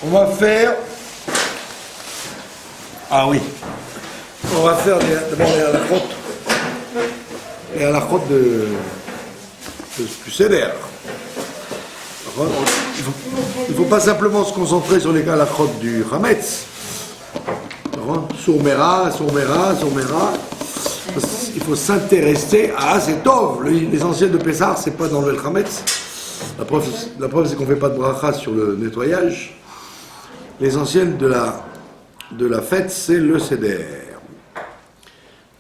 On va faire... Ah oui. On va faire d'abord les halakhot du Seder. Il ne faut pas simplement se concentrer sur les halakhot du Hametz. Sourmera. Il faut s'intéresser à c'est tov. L'essentiel de Pessah, c'est pas d'enlever le Hametz. La preuve c'est qu'on ne fait pas de bracha sur le nettoyage. L'essentiel de la fête, c'est le Seder.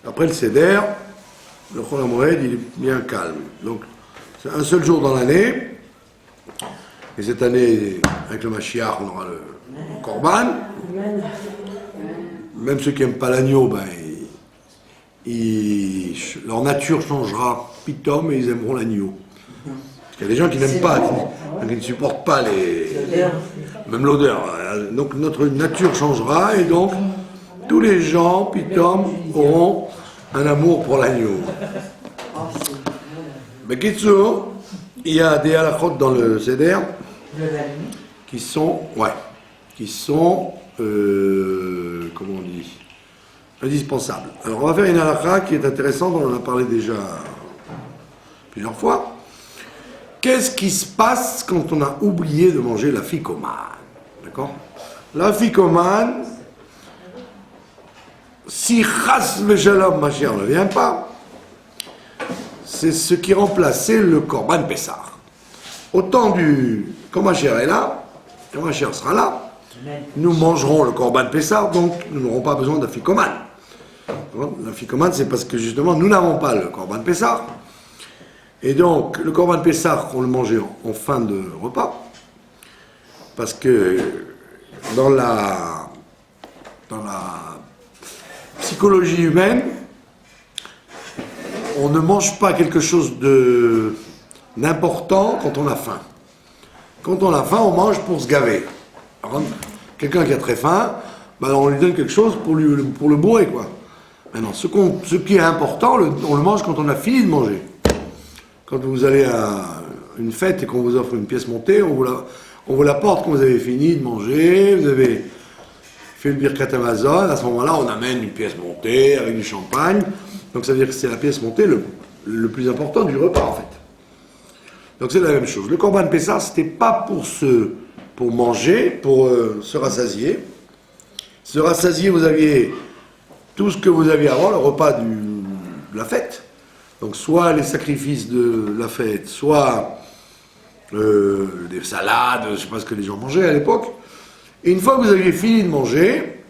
Après le Seder, le Chol HaMoed, il est bien calme. Donc, c'est un seul jour dans l'année. Et cette année, avec le Mashiach, on aura le Korban. Même ceux qui n'aiment pas l'agneau, leur nature changera pitom et ils aimeront l'agneau. Il y a des gens qui n'aiment pas, qui ne supportent pas même l'odeur. Donc notre nature changera et donc tous les gens, pitom, auront un amour pour l'agneau. Mais Kitsour, il y a des halakhot dans le Seder qui sont, comment on dit, indispensables. Alors on va faire une halakha qui est intéressante, on en a parlé déjà plusieurs fois. Qu'est-ce qui se passe quand on a oublié de manger la ficomane? D'accord? La ficomane, si Chas Veshalom Mashiach ne vient pas, c'est ce qui remplaçait le Korban Pessah. Autant quand Mashiach est là, quand Mashiach sera là, nous mangerons le Korban Pessah, donc nous n'aurons pas besoin de la ficomane. La ficomane, c'est parce que justement, nous n'avons pas le Korban Pessah. Et donc, le Korban Pessah, on le mangeait en fin de repas, parce que dans la psychologie humaine, on ne mange pas quelque chose d'important quand on a faim. Quand on a faim, on mange pour se gaver. Alors, quelqu'un qui a très faim, on lui donne quelque chose pour le bourrer, quoi. Maintenant, ce qui est important, on le mange quand on a fini de manger. Quand vous allez à une fête et qu'on vous offre une pièce montée, on vous l'apporte quand vous avez fini de manger, vous avez fait le Birkat Hamazon, à ce moment-là, on amène une pièce montée avec du champagne. Donc ça veut dire que c'est la pièce montée le plus important du repas, en fait. Donc c'est la même chose. Le Korban Pessah, c'était pas pour manger, pour se rassasier. Se rassasier, vous aviez tout ce que vous aviez avant, le repas de la fête. Donc soit les sacrifices de la fête, soit des salades, je ne sais pas ce que les gens mangeaient à l'époque. Et une fois que vous aviez fini de manger,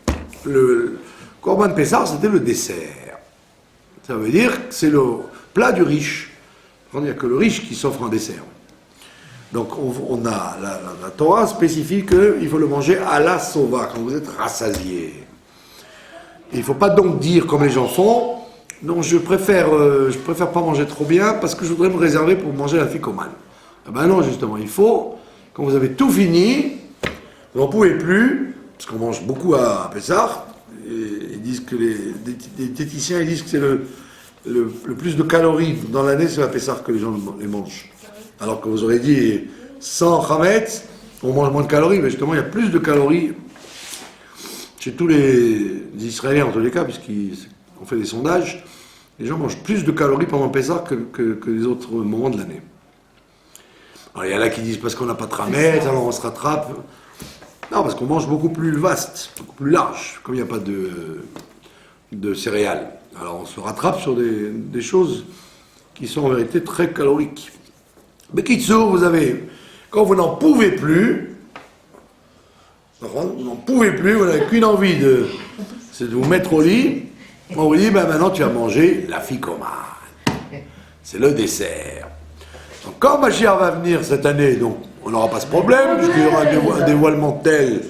le Korban Pessah, c'était le dessert. Ça veut dire que c'est le plat du riche. Il n'y a que le riche qui s'offre un dessert. Donc la Torah spécie qu'il faut le manger à la sova, quand vous êtes rassasié. Il ne faut pas donc dire comme les gens font, non, je préfère pas manger trop bien parce que je voudrais me réserver pour manger la ficomane. Ah ben non, justement, il faut, quand vous avez tout fini, vous n'en pouvez plus, parce qu'on mange beaucoup à Pessah, ils disent que les diététiciens ils disent que c'est le plus de calories dans l'année, c'est à Pessah que les gens les mangent. Alors que vous aurez dit, sans Hametz, on mange moins de calories, mais justement, il y a plus de calories chez tous les Israéliens, en tous les cas, puisqu'on fait des sondages, les gens mangent plus de calories pendant Pessah que les autres moments de l'année. Alors il y en a qui disent parce qu'on n'a pas de Hametz, alors on se rattrape. Non, parce qu'on mange beaucoup plus vaste, beaucoup plus large, comme il n'y a pas de céréales. Alors on se rattrape sur des choses qui sont en vérité très caloriques. Mais Kitsour, quand vous n'en pouvez plus, vous n'avez qu'une envie c'est de vous mettre au lit, on vous dit, maintenant tu vas manger la ficomane. C'est le dessert. Donc quand Mashiach va venir cette année, donc on n'aura pas ce problème, puisqu'il y aura un dévoilement tel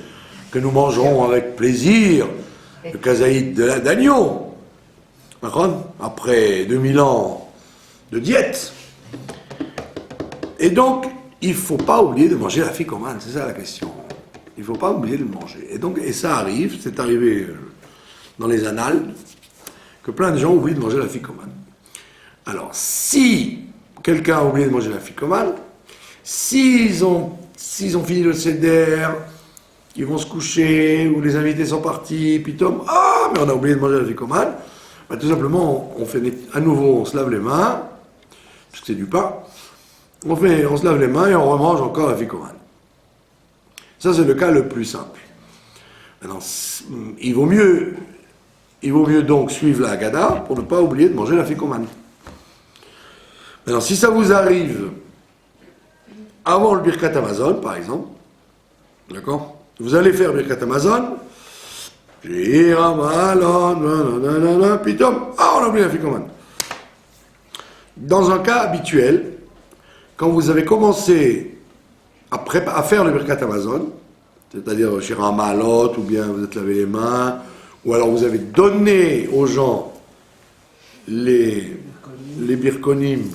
que nous mangerons avec plaisir le kazaïd d'agneau. Après 2000 ans de diète. Et donc, il ne faut pas oublier de manger la ficomane, c'est ça la question. Il ne faut pas oublier de le manger. Et ça arrive, c'est arrivé dans les annales, que plein de gens oublient de manger la ficomane. Alors, si quelqu'un a oublié de manger la ficomane, s'ils ont fini le seder, qui vont se coucher, où les invités sont partis, puis Tom, ah, mais on a oublié de manger la ficomane. Ben, tout simplement, on fait à nouveau, on se lave les mains, parce que c'est du pain. On se lave les mains et on remange encore la ficomane. Ça, c'est le cas le plus simple. Maintenant, il vaut mieux donc suivre la Haggadah pour ne pas oublier de manger la ficomane. Maintenant, si ça vous arrive avant le Birkat Hamazon, par exemple, d'accord, vous allez faire Birkat Hamazon, puis on a oublié la ficomane. Dans un cas habituel, quand vous avez commencé à faire le Birkat Hamazon, c'est-à-dire chez Ramalot, ou bien vous êtes lavé les mains, ou alors vous avez donné aux gens les birkonim,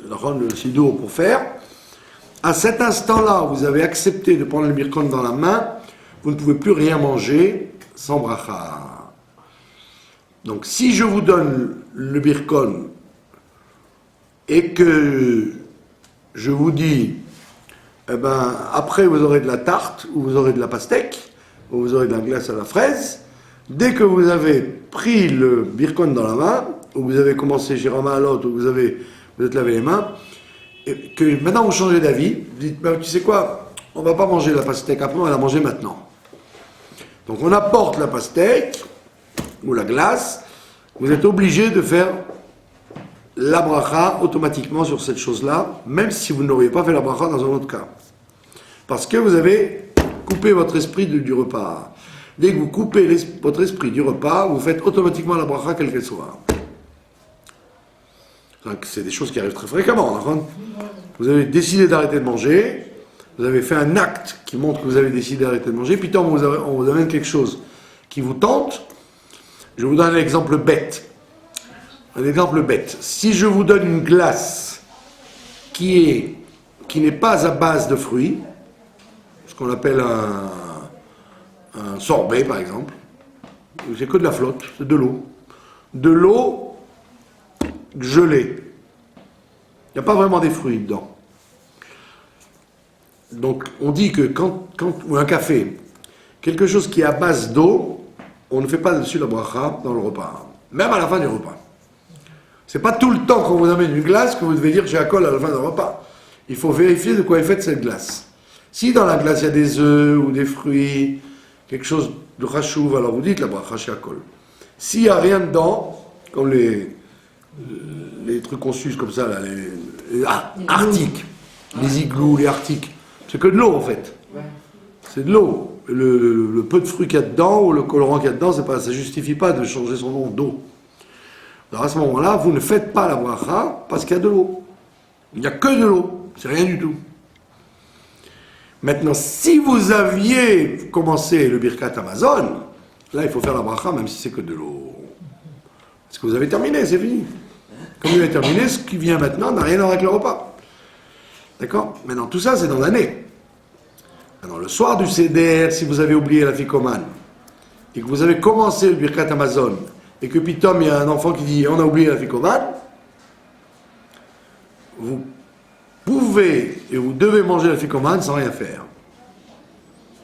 le sidour pour faire, à cet instant-là, vous avez accepté de prendre le birkon dans la main, vous ne pouvez plus rien manger sans bracha. Donc si je vous donne le birkon et que je vous dis, eh ben, après vous aurez de la tarte, ou vous aurez de la pastèque, ou vous aurez de la glace à la fraise, dès que vous avez pris le birkon dans la main, ou vous avez commencé chez Ramalot, ou vous êtes lavé les mains, et que maintenant vous changez d'avis, vous dites, ben, tu sais quoi, on ne va pas manger la pastèque après, on va la manger maintenant. Donc on apporte la pastèque, ou la glace, vous êtes obligé de faire la bracha automatiquement sur cette chose-là, même si vous n'auriez pas fait la bracha dans un autre cas. Parce que vous avez coupé votre esprit du repas. Dès que vous coupez votre esprit du repas, vous faites automatiquement la bracha quelle qu'elle soit. Donc, c'est des choses qui arrivent très fréquemment. Vous avez décidé d'arrêter de manger, vous avez fait un acte qui montre que vous avez décidé d'arrêter de manger, puis tant on vous amène quelque chose qui vous tente. Je vous donne un exemple bête. Un exemple bête. Si je vous donne une glace qui n'est pas à base de fruits, ce qu'on appelle un sorbet par exemple, c'est que de la flotte, c'est de l'eau. De l'eau gelée. Il n'y a pas vraiment des fruits dedans. Donc on dit que ou un café, quelque chose qui est à base d'eau, on ne fait pas dessus la bracha dans le repas, même à la fin du repas. C'est pas tout le temps qu'on vous amène une glace que vous devez dire j'ai à col à la fin du repas. Il faut vérifier de quoi est faite cette glace. Si dans la glace il y a des œufs ou des fruits, quelque chose de rachouv, alors vous dites la bracha chez Akol. S'il n'y a rien dedans, comme les trucs qu'on suce comme ça, là, les arctiques, les igloos, les arctiques, c'est que de l'eau en fait. C'est de l'eau. Le peu de fruits qu'il y a dedans ou le colorant qu'il y a dedans, ça ne justifie pas de changer son nom d'eau. Alors à ce moment-là, vous ne faites pas la bracha parce qu'il y a de l'eau. Il n'y a que de l'eau, c'est rien du tout. Maintenant, si vous aviez commencé le Birkat Hamazon, là il faut faire la bracha même si c'est que de l'eau. Parce que vous avez terminé, c'est fini. Comme vous avez terminé, ce qui vient maintenant n'a rien à voir avec le repas. D'accord? Maintenant, tout ça c'est dans l'année. Alors le soir du Seder, si vous avez oublié la ficomane, et que vous avez commencé le Birkat Hamazon, et que puis Tom, il y a un enfant qui dit on a oublié la ficomane, vous pouvez et vous devez manger la ficomane sans rien faire.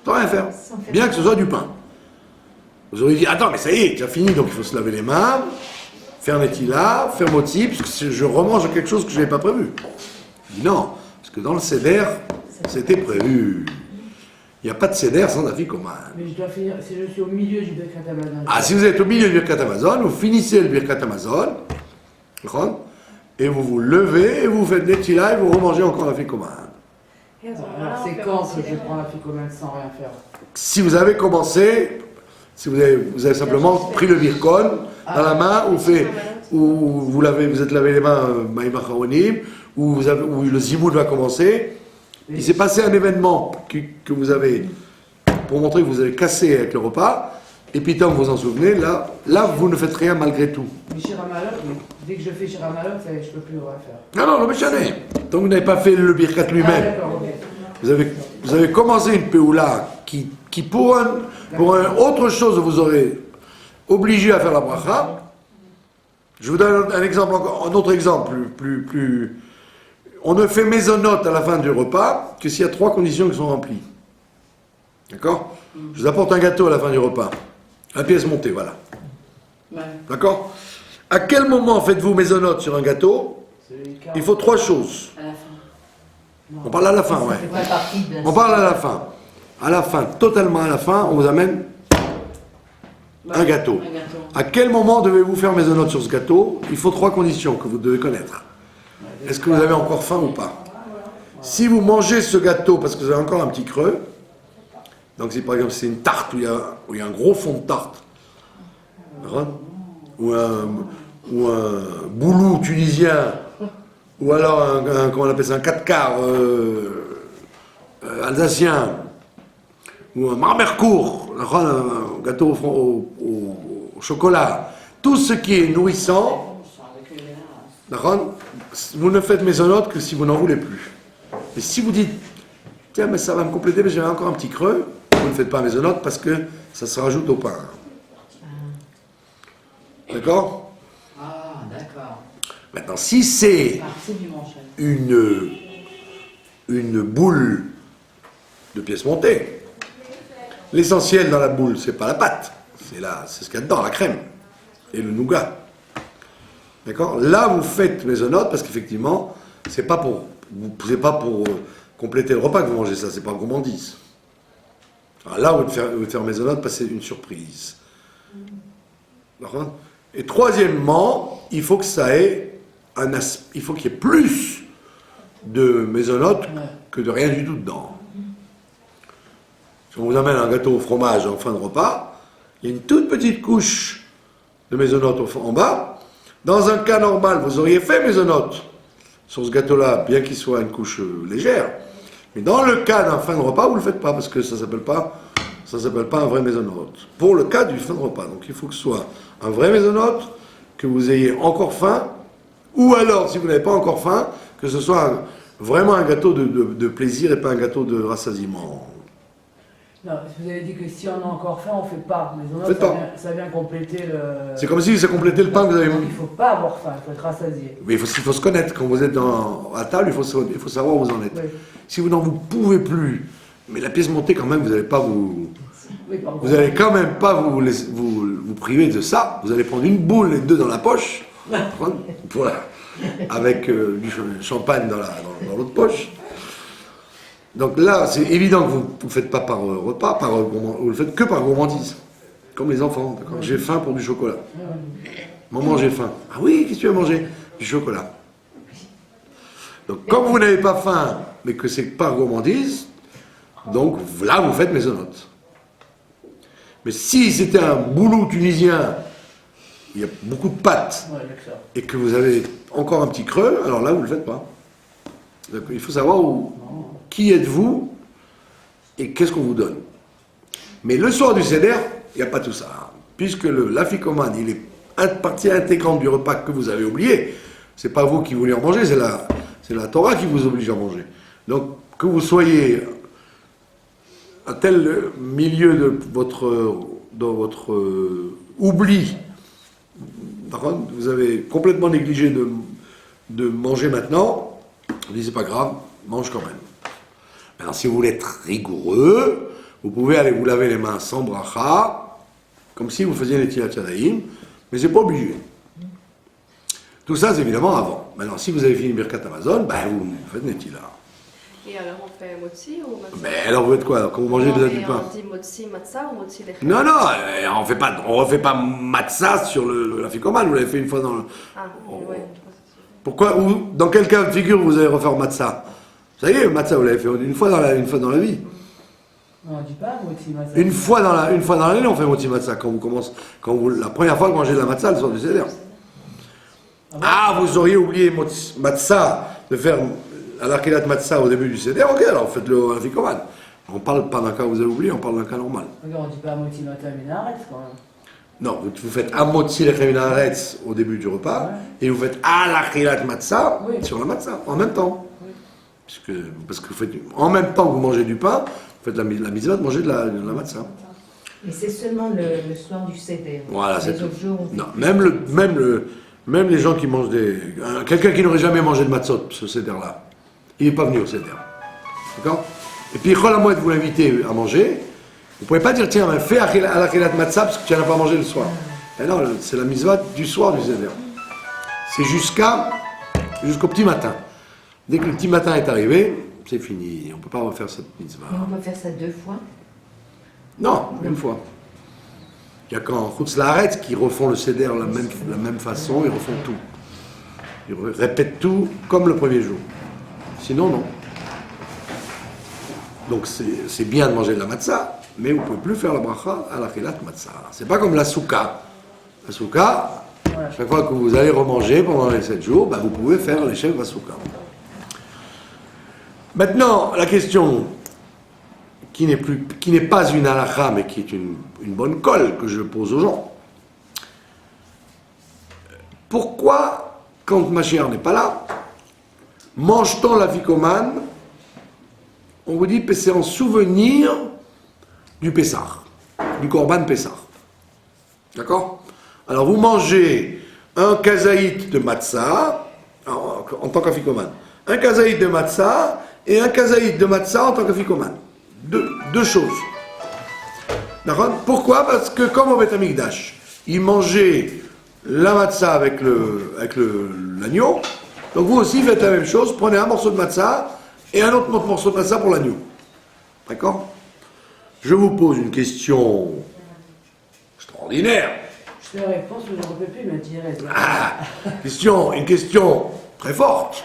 Sans rien faire. Bien que ce soit du pain. Vous auriez dit attends, mais ça y est, tu as fini, donc il faut se laver les mains, faire netila, faire motzi, parce que je remange quelque chose que je n'avais pas prévu. Je dis non, parce que dans le Seder, c'était prévu. Il n'y a pas de Seder sans la ficomane. Mais je dois finir, si je suis au milieu du Birkat Hamazon. Ah, si vous êtes au milieu du Birkat Hamazon, vous finissez le Birkat Hamazon, et vous vous levez, et vous faites netila, et vous remangez encore la ficomane. Alors c'est quand que je prends la ficomane sans rien faire? Si vous avez commencé, si vous avez simplement pris le birkon dans la main, ou vous êtes lavé les mains, maïm acharonim, ou le zimoud va commencer. Il s'est passé un événement que vous avez, pour montrer que vous avez cassé avec le repas, et puis tant que vous vous en souvenez, là vous ne faites rien malgré tout. Mais chez Ramalot, dès que je fais chez Ramalot, je ne peux plus rien faire. Non, mais jamais. Tant que vous n'avez pas fait le birkat lui-même. Ah, d'accord, ok. Vous avez commencé une péoula qui pour un autre chose vous aurez obligé à faire la bracha. Je vous donne un autre exemple plus. On ne fait maisonnote à la fin du repas que s'il y a 3 conditions qui sont remplies. D'accord? Je vous apporte un gâteau à la fin du repas. Un pièce montée, voilà. Ouais. D'accord? À quel moment faites-vous maisonnote sur un gâteau? Il faut 3 choses. À la fin. On parle à la fin, ouais. Ça fait pas partie de On parle à la fin. À la fin, totalement à la fin, on vous amène un gâteau. Un gâteau. À quel moment devez-vous faire maisonnote sur ce gâteau? Il faut 3 conditions que vous devez connaître. Est-ce que vous avez encore faim ou pas? Si vous mangez ce gâteau parce que vous avez encore un petit creux, donc si par exemple c'est une tarte où il y a un gros fond de tarte, ou un boulou tunisien, ou alors comment on appelle ça, un 4 quarts alsacien, ou un Marmercourt, un gâteau au chocolat, tout ce qui est nourrissant, vous ne faites maisonnote que si vous n'en voulez plus. Et si vous dites, tiens, mais ça va me compléter, mais j'ai encore un petit creux, vous ne faites pas maisonnote parce que ça se rajoute au pain. D'accord? Ah, d'accord. Maintenant, si c'est Partie du manchette. une boule de pièces montées, l'essentiel dans la boule, c'est pas la pâte, c'est ce qu'il y a dedans, la crème et le nougat. D'accord? Là, vous faites maisonnote parce qu'effectivement, c'est pas pour compléter le repas que vous mangez ça, c'est pas gourmandise. Alors là, vous devez faire maisonnote parce que c'est une surprise. D'accord? Et troisièmement, il faut que ça ait il faut qu'il y ait plus de maisonnote que de rien du tout dedans. Si on vous amène un gâteau au fromage en fin de repas, il y a une toute petite couche de maisonnote en bas. Dans un cas normal, vous auriez fait maisonnote sur ce gâteau-là, bien qu'il soit une couche légère. Mais dans le cas d'un fin de repas, vous ne le faites pas, parce que ça ne s'appelle pas un vrai maisonnote. Pour le cas du fin de repas. Donc il faut que ce soit un vrai maisonnote, que vous ayez encore faim, ou alors, si vous n'avez pas encore faim, que ce soit vraiment un gâteau de plaisir et pas un gâteau de rassasiement. Non, vous avez dit que si on a encore faim, on ne fait pas. Mais Faites pas. Ça vient compléter le... C'est comme si ça complétait le pain que vous avez Il mangé. ne faut pas avoir faim, il faut être rassasié. Mais il faut se connaître. Quand vous êtes à table, il faut savoir où vous en êtes. Oui. Si vous n'en pouvez plus, mais la pièce montée, quand même, vous n'allez pas Oui, pardon. vous allez quand même pas vous priver de ça. Vous allez prendre une boule, les deux dans la poche, voilà, avec du champagne dans l'autre poche. Donc là, c'est évident que vous ne le faites pas par repas, vous le faites que par gourmandise. Comme les enfants, d'accord? J'ai faim pour du chocolat. Maman, j'ai faim. Ah oui, qu'est-ce que tu veux manger? Du chocolat. Donc, comme vous n'avez pas faim, mais que c'est par gourmandise, donc là, vous faites maisonnote. Mais si c'était un boulot tunisien, il y a beaucoup de pâtes, Ouais, il y a que ça. et que vous avez encore un petit creux, alors là, vous ne le faites pas. Donc, il faut savoir qui êtes-vous et qu'est-ce qu'on vous donne. Mais le soir du Seder, il n'y a pas tout ça. Puisque l'afikoman, il est une partie intégrante du repas que vous avez oublié. C'est pas vous qui voulez en manger, c'est la Torah qui vous oblige à manger. Donc, que vous soyez à tel milieu de votre oubli, vous avez complètement négligé de manger maintenant, vous dites c'est pas grave, mange quand même. Maintenant, si vous voulez être rigoureux, vous pouvez aller vous laver les mains sans bracha, comme si vous faisiez les tilat yadayim, mais c'est pas obligé. Tout ça, c'est évidemment avant. Maintenant, si vous avez fini Birkat Amazon, ben vous faites Netila. Et alors on fait motzi ou matzah? Mais alors vous faites quoi? Quand vous mangez déjà du pain? On dit motzi matzah ou motzi lechem? Non, on refait pas matzah sur l'afikoman, vous l'avez fait une fois dans le... Ah, ouais. Pourquoi, ou dans quel cas de figure vous allez refaire matzah? Ça y est, matzah, vous l'avez fait une fois dans la vie. Non, on dit pas moti matzah. Une fois dans l'année, on fait moti matzah. La première fois que vous mangez de la matzah, le soir du Seder. Ah, vous auriez oublié matzah, de faire à l'Achilat matzah au début du Seder, ok, alors faites-le à Fikoman. On parle pas d'un cas où vous avez oublié, on parle d'un cas normal. Regarde, on dit pas moti matzah minaretz quand même. Non, vous faites amotzi lechem minaretz au début du repas, et vous faites à l'Achilat matzah sur la matzah, en même temps. Oui. Parce que vous faites, en même temps que vous mangez du pain, vous faites la mitzvah de manger de la matzah. Mais c'est seulement le soir du Seder. Voilà, c'est les tout. autres jours, on Non, même les gens qui mangent quelqu'un qui n'aurait jamais mangé de matzot, ce Seder-là, il n'est pas venu au Seder. D'accord? Et puis, Chol HaMoed, vous l'invitez à manger, Vous ne pouvez pas dire, tiens, fais à la Khilat Matzah parce que tu n'en as pas mangé le soir. Et non, c'est la mitzvah du soir du Seder. C'est jusqu'au petit matin. Dès que le petit matin est arrivé, c'est fini. On ne peut pas refaire cette mitzvah. Et on peut faire ça 2 fois. Non, une fois. Il y a qu'en Chutz Laaretz qui refont le Seder de la même façon, ils refont tout. Ils répètent tout comme le premier jour. Sinon, non. Donc c'est bien de manger de la matzah, mais vous ne pouvez plus faire la bracha à la Khilat Matzah. C'est pas comme la souka. La souka, chaque fois que vous allez remanger pendant les 7 jours, vous pouvez faire l'échelle de la souka. Maintenant, la question qui n'est pas une halakha, mais qui est une bonne colle que je pose aux gens. Pourquoi, quand Mashiach n'est pas là, mange-t-on la vicomane? On vous dit que c'est en souvenir du Pessah, du Korban Pessah. D'accord? Alors vous mangez un kazaït de matzah, en tant qu'afikoman, un kazaït de matzah et un kazaït de matzah en tant qu'afikoman. Deux choses. D'accord? Pourquoi? Parce que comme au Beth Amikdash, ils mangeaient la matzah avec l'agneau, donc vous aussi faites la même chose, prenez un morceau de matzah et un autre morceau de matzah pour l'agneau. D'accord? Je vous pose une question extraordinaire. Je te réponds, je ne peux plus me dire. Une question très forte.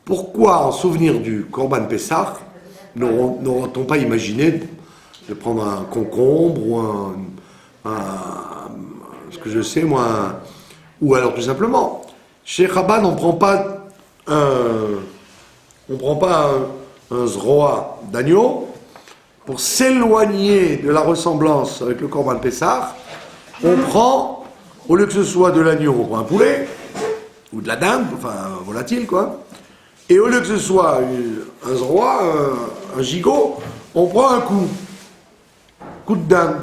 Pourquoi, en souvenir du Korban Pessah, n'aurait-on pas imaginé de prendre un concombre ou ce que je sais, moi, ou alors tout simplement, chez Chabad, on ne prend pas un zroa d'agneau pour s'éloigner de la ressemblance avec le Korban Pessah. On prend, au lieu que ce soit de l'agneau, on prend un poulet ou de la dinde, enfin un volatile quoi. Et au lieu que ce soit un zroa, un gigot, on prend un coup de dinde.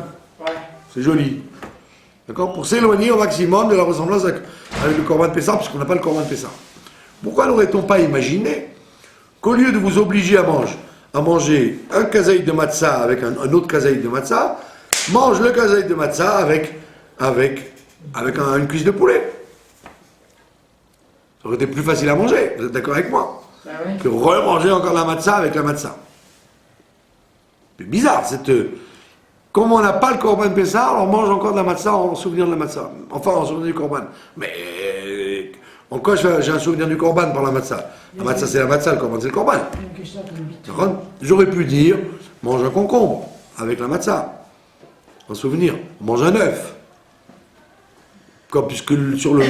C'est joli. D'accord? Pour s'éloigner au maximum de la ressemblance avec le Korban Pessah, puisqu'on n'a pas le Korban Pessah. Pourquoi n'aurait-on pas imaginé qu'au lieu de vous obliger à manger un kazaït de matzah avec un autre kazaït de matzah, mange le kazaït de matzah avec une cuisse de poulet? Ça aurait été plus facile à manger, vous êtes d'accord avec moi? Oui. Que remanger encore la matzah avec la matzah. C'est bizarre, comme on n'a pas le Korban Pessah, on mange encore de la matzah en souvenir de la matzah. Enfin, en souvenir du Korban. Mais en quoi j'ai un souvenir du Korban par la matzah? La matzah c'est la matzah, le Korban c'est le Korban. J'aurais pu dire, mange un concombre avec la matzah. En souvenir. On mange un œuf. Puisque sur le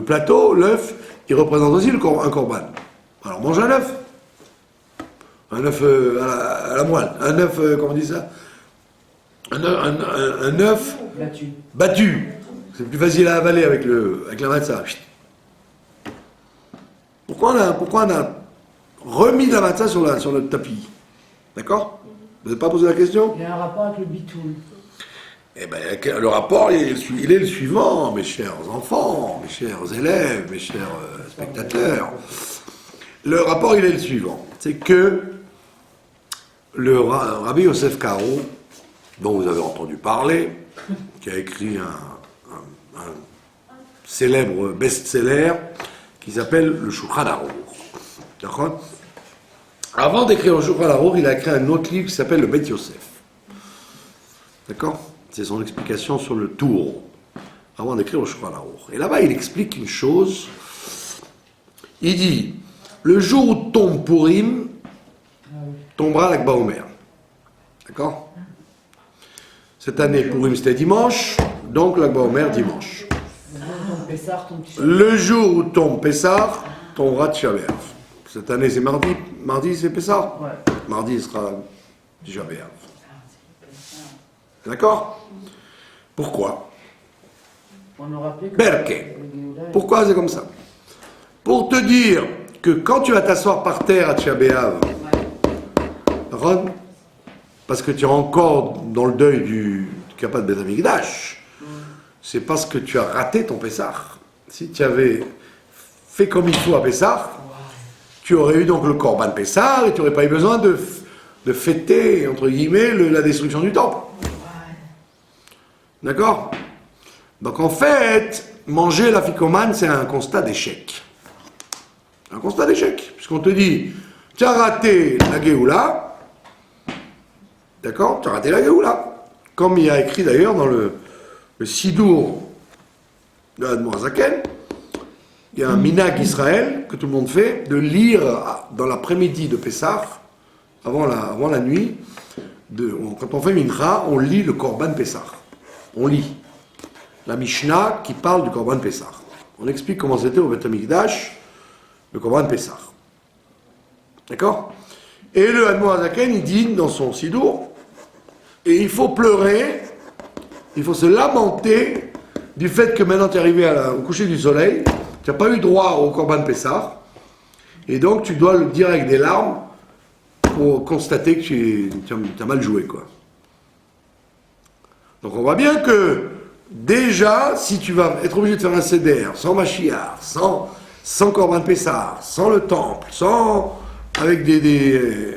plateau, l'œuf, il représente aussi un korban. Alors mange un œuf. Un œuf à la moelle. Un œuf, comment on dit ça? Un œuf battu. C'est plus facile à avaler avec la matzah. Pourquoi on a remis de la matzah sur le tapis? D'accord? Vous n'avez pas posé la question? Il y a un rapport avec le bitoul. Eh bien, le rapport, il est le suivant, mes chers enfants, mes chers élèves, mes chers spectateurs. Le rapport, il est le suivant. C'est que le Rabbi Yosef Karo, dont vous avez entendu parler, qui a écrit un célèbre best-seller qui s'appelle le Shulchan Aruch. D'accord? Avant d'écrire le Shulchan Aruch, il a écrit un autre livre qui s'appelle le Bet Yosef. D'accord? C'est son explication sur le tour, avant d'écrire le Shulchan Aruch. Et là-bas, il explique une chose. Il dit, le jour où tombe Purim, tombera l'Akba Omer. D'accord? Cette année, Purim, c'était dimanche, donc l'Akba Omer, dimanche. Le jour où tombe Pessah, tombera Tisha B'Av. Cette année, c'est mardi. Mardi, c'est Pessah? Ouais. Mardi, ce sera Tisha B'Av. D'accord? Pourquoi? On a rappelé que... Perché. Pourquoi c'est comme ça? Pour te dire que quand tu vas t'asseoir par terre à Tisha B'Av, parce que tu es encore dans le deuil du Kappa de Beth Amikdash, c'est parce que tu as raté ton Pessah. Si tu avais fait comme il faut à Pessah, tu aurais eu donc le Corban Pessah et tu n'aurais pas eu besoin de fêter, entre guillemets, la destruction du temple. D'accord? Donc en fait, manger la ficomane, c'est un constat d'échec. Un constat d'échec. Puisqu'on te dit, tu as raté la Géoula, d'accord? Tu as raté la Géoula. Comme il y a écrit d'ailleurs dans le Sidour de l'Admorazaken, il y a un minag Israël que tout le monde fait, de lire dans l'après-midi de Pessah, avant la nuit, quand on fait Mincha, on lit le Korban Pessah. On lit la Mishnah qui parle du Korban Pessah. On explique comment c'était au Beth Amikdash, le Korban Pessah. D'accord? Et le Admorazaken, il dit dans son Sidour, et il faut pleurer, il faut se lamenter du fait que maintenant tu es arrivé au coucher du soleil, tu n'as pas eu droit au Korban Pessah, et donc tu dois le dire avec des larmes pour constater que tu as mal joué, quoi. Donc on voit bien que déjà, si tu vas être obligé de faire un CDR sans Mashiach, sans Korban Pessah, sans le temple, avec des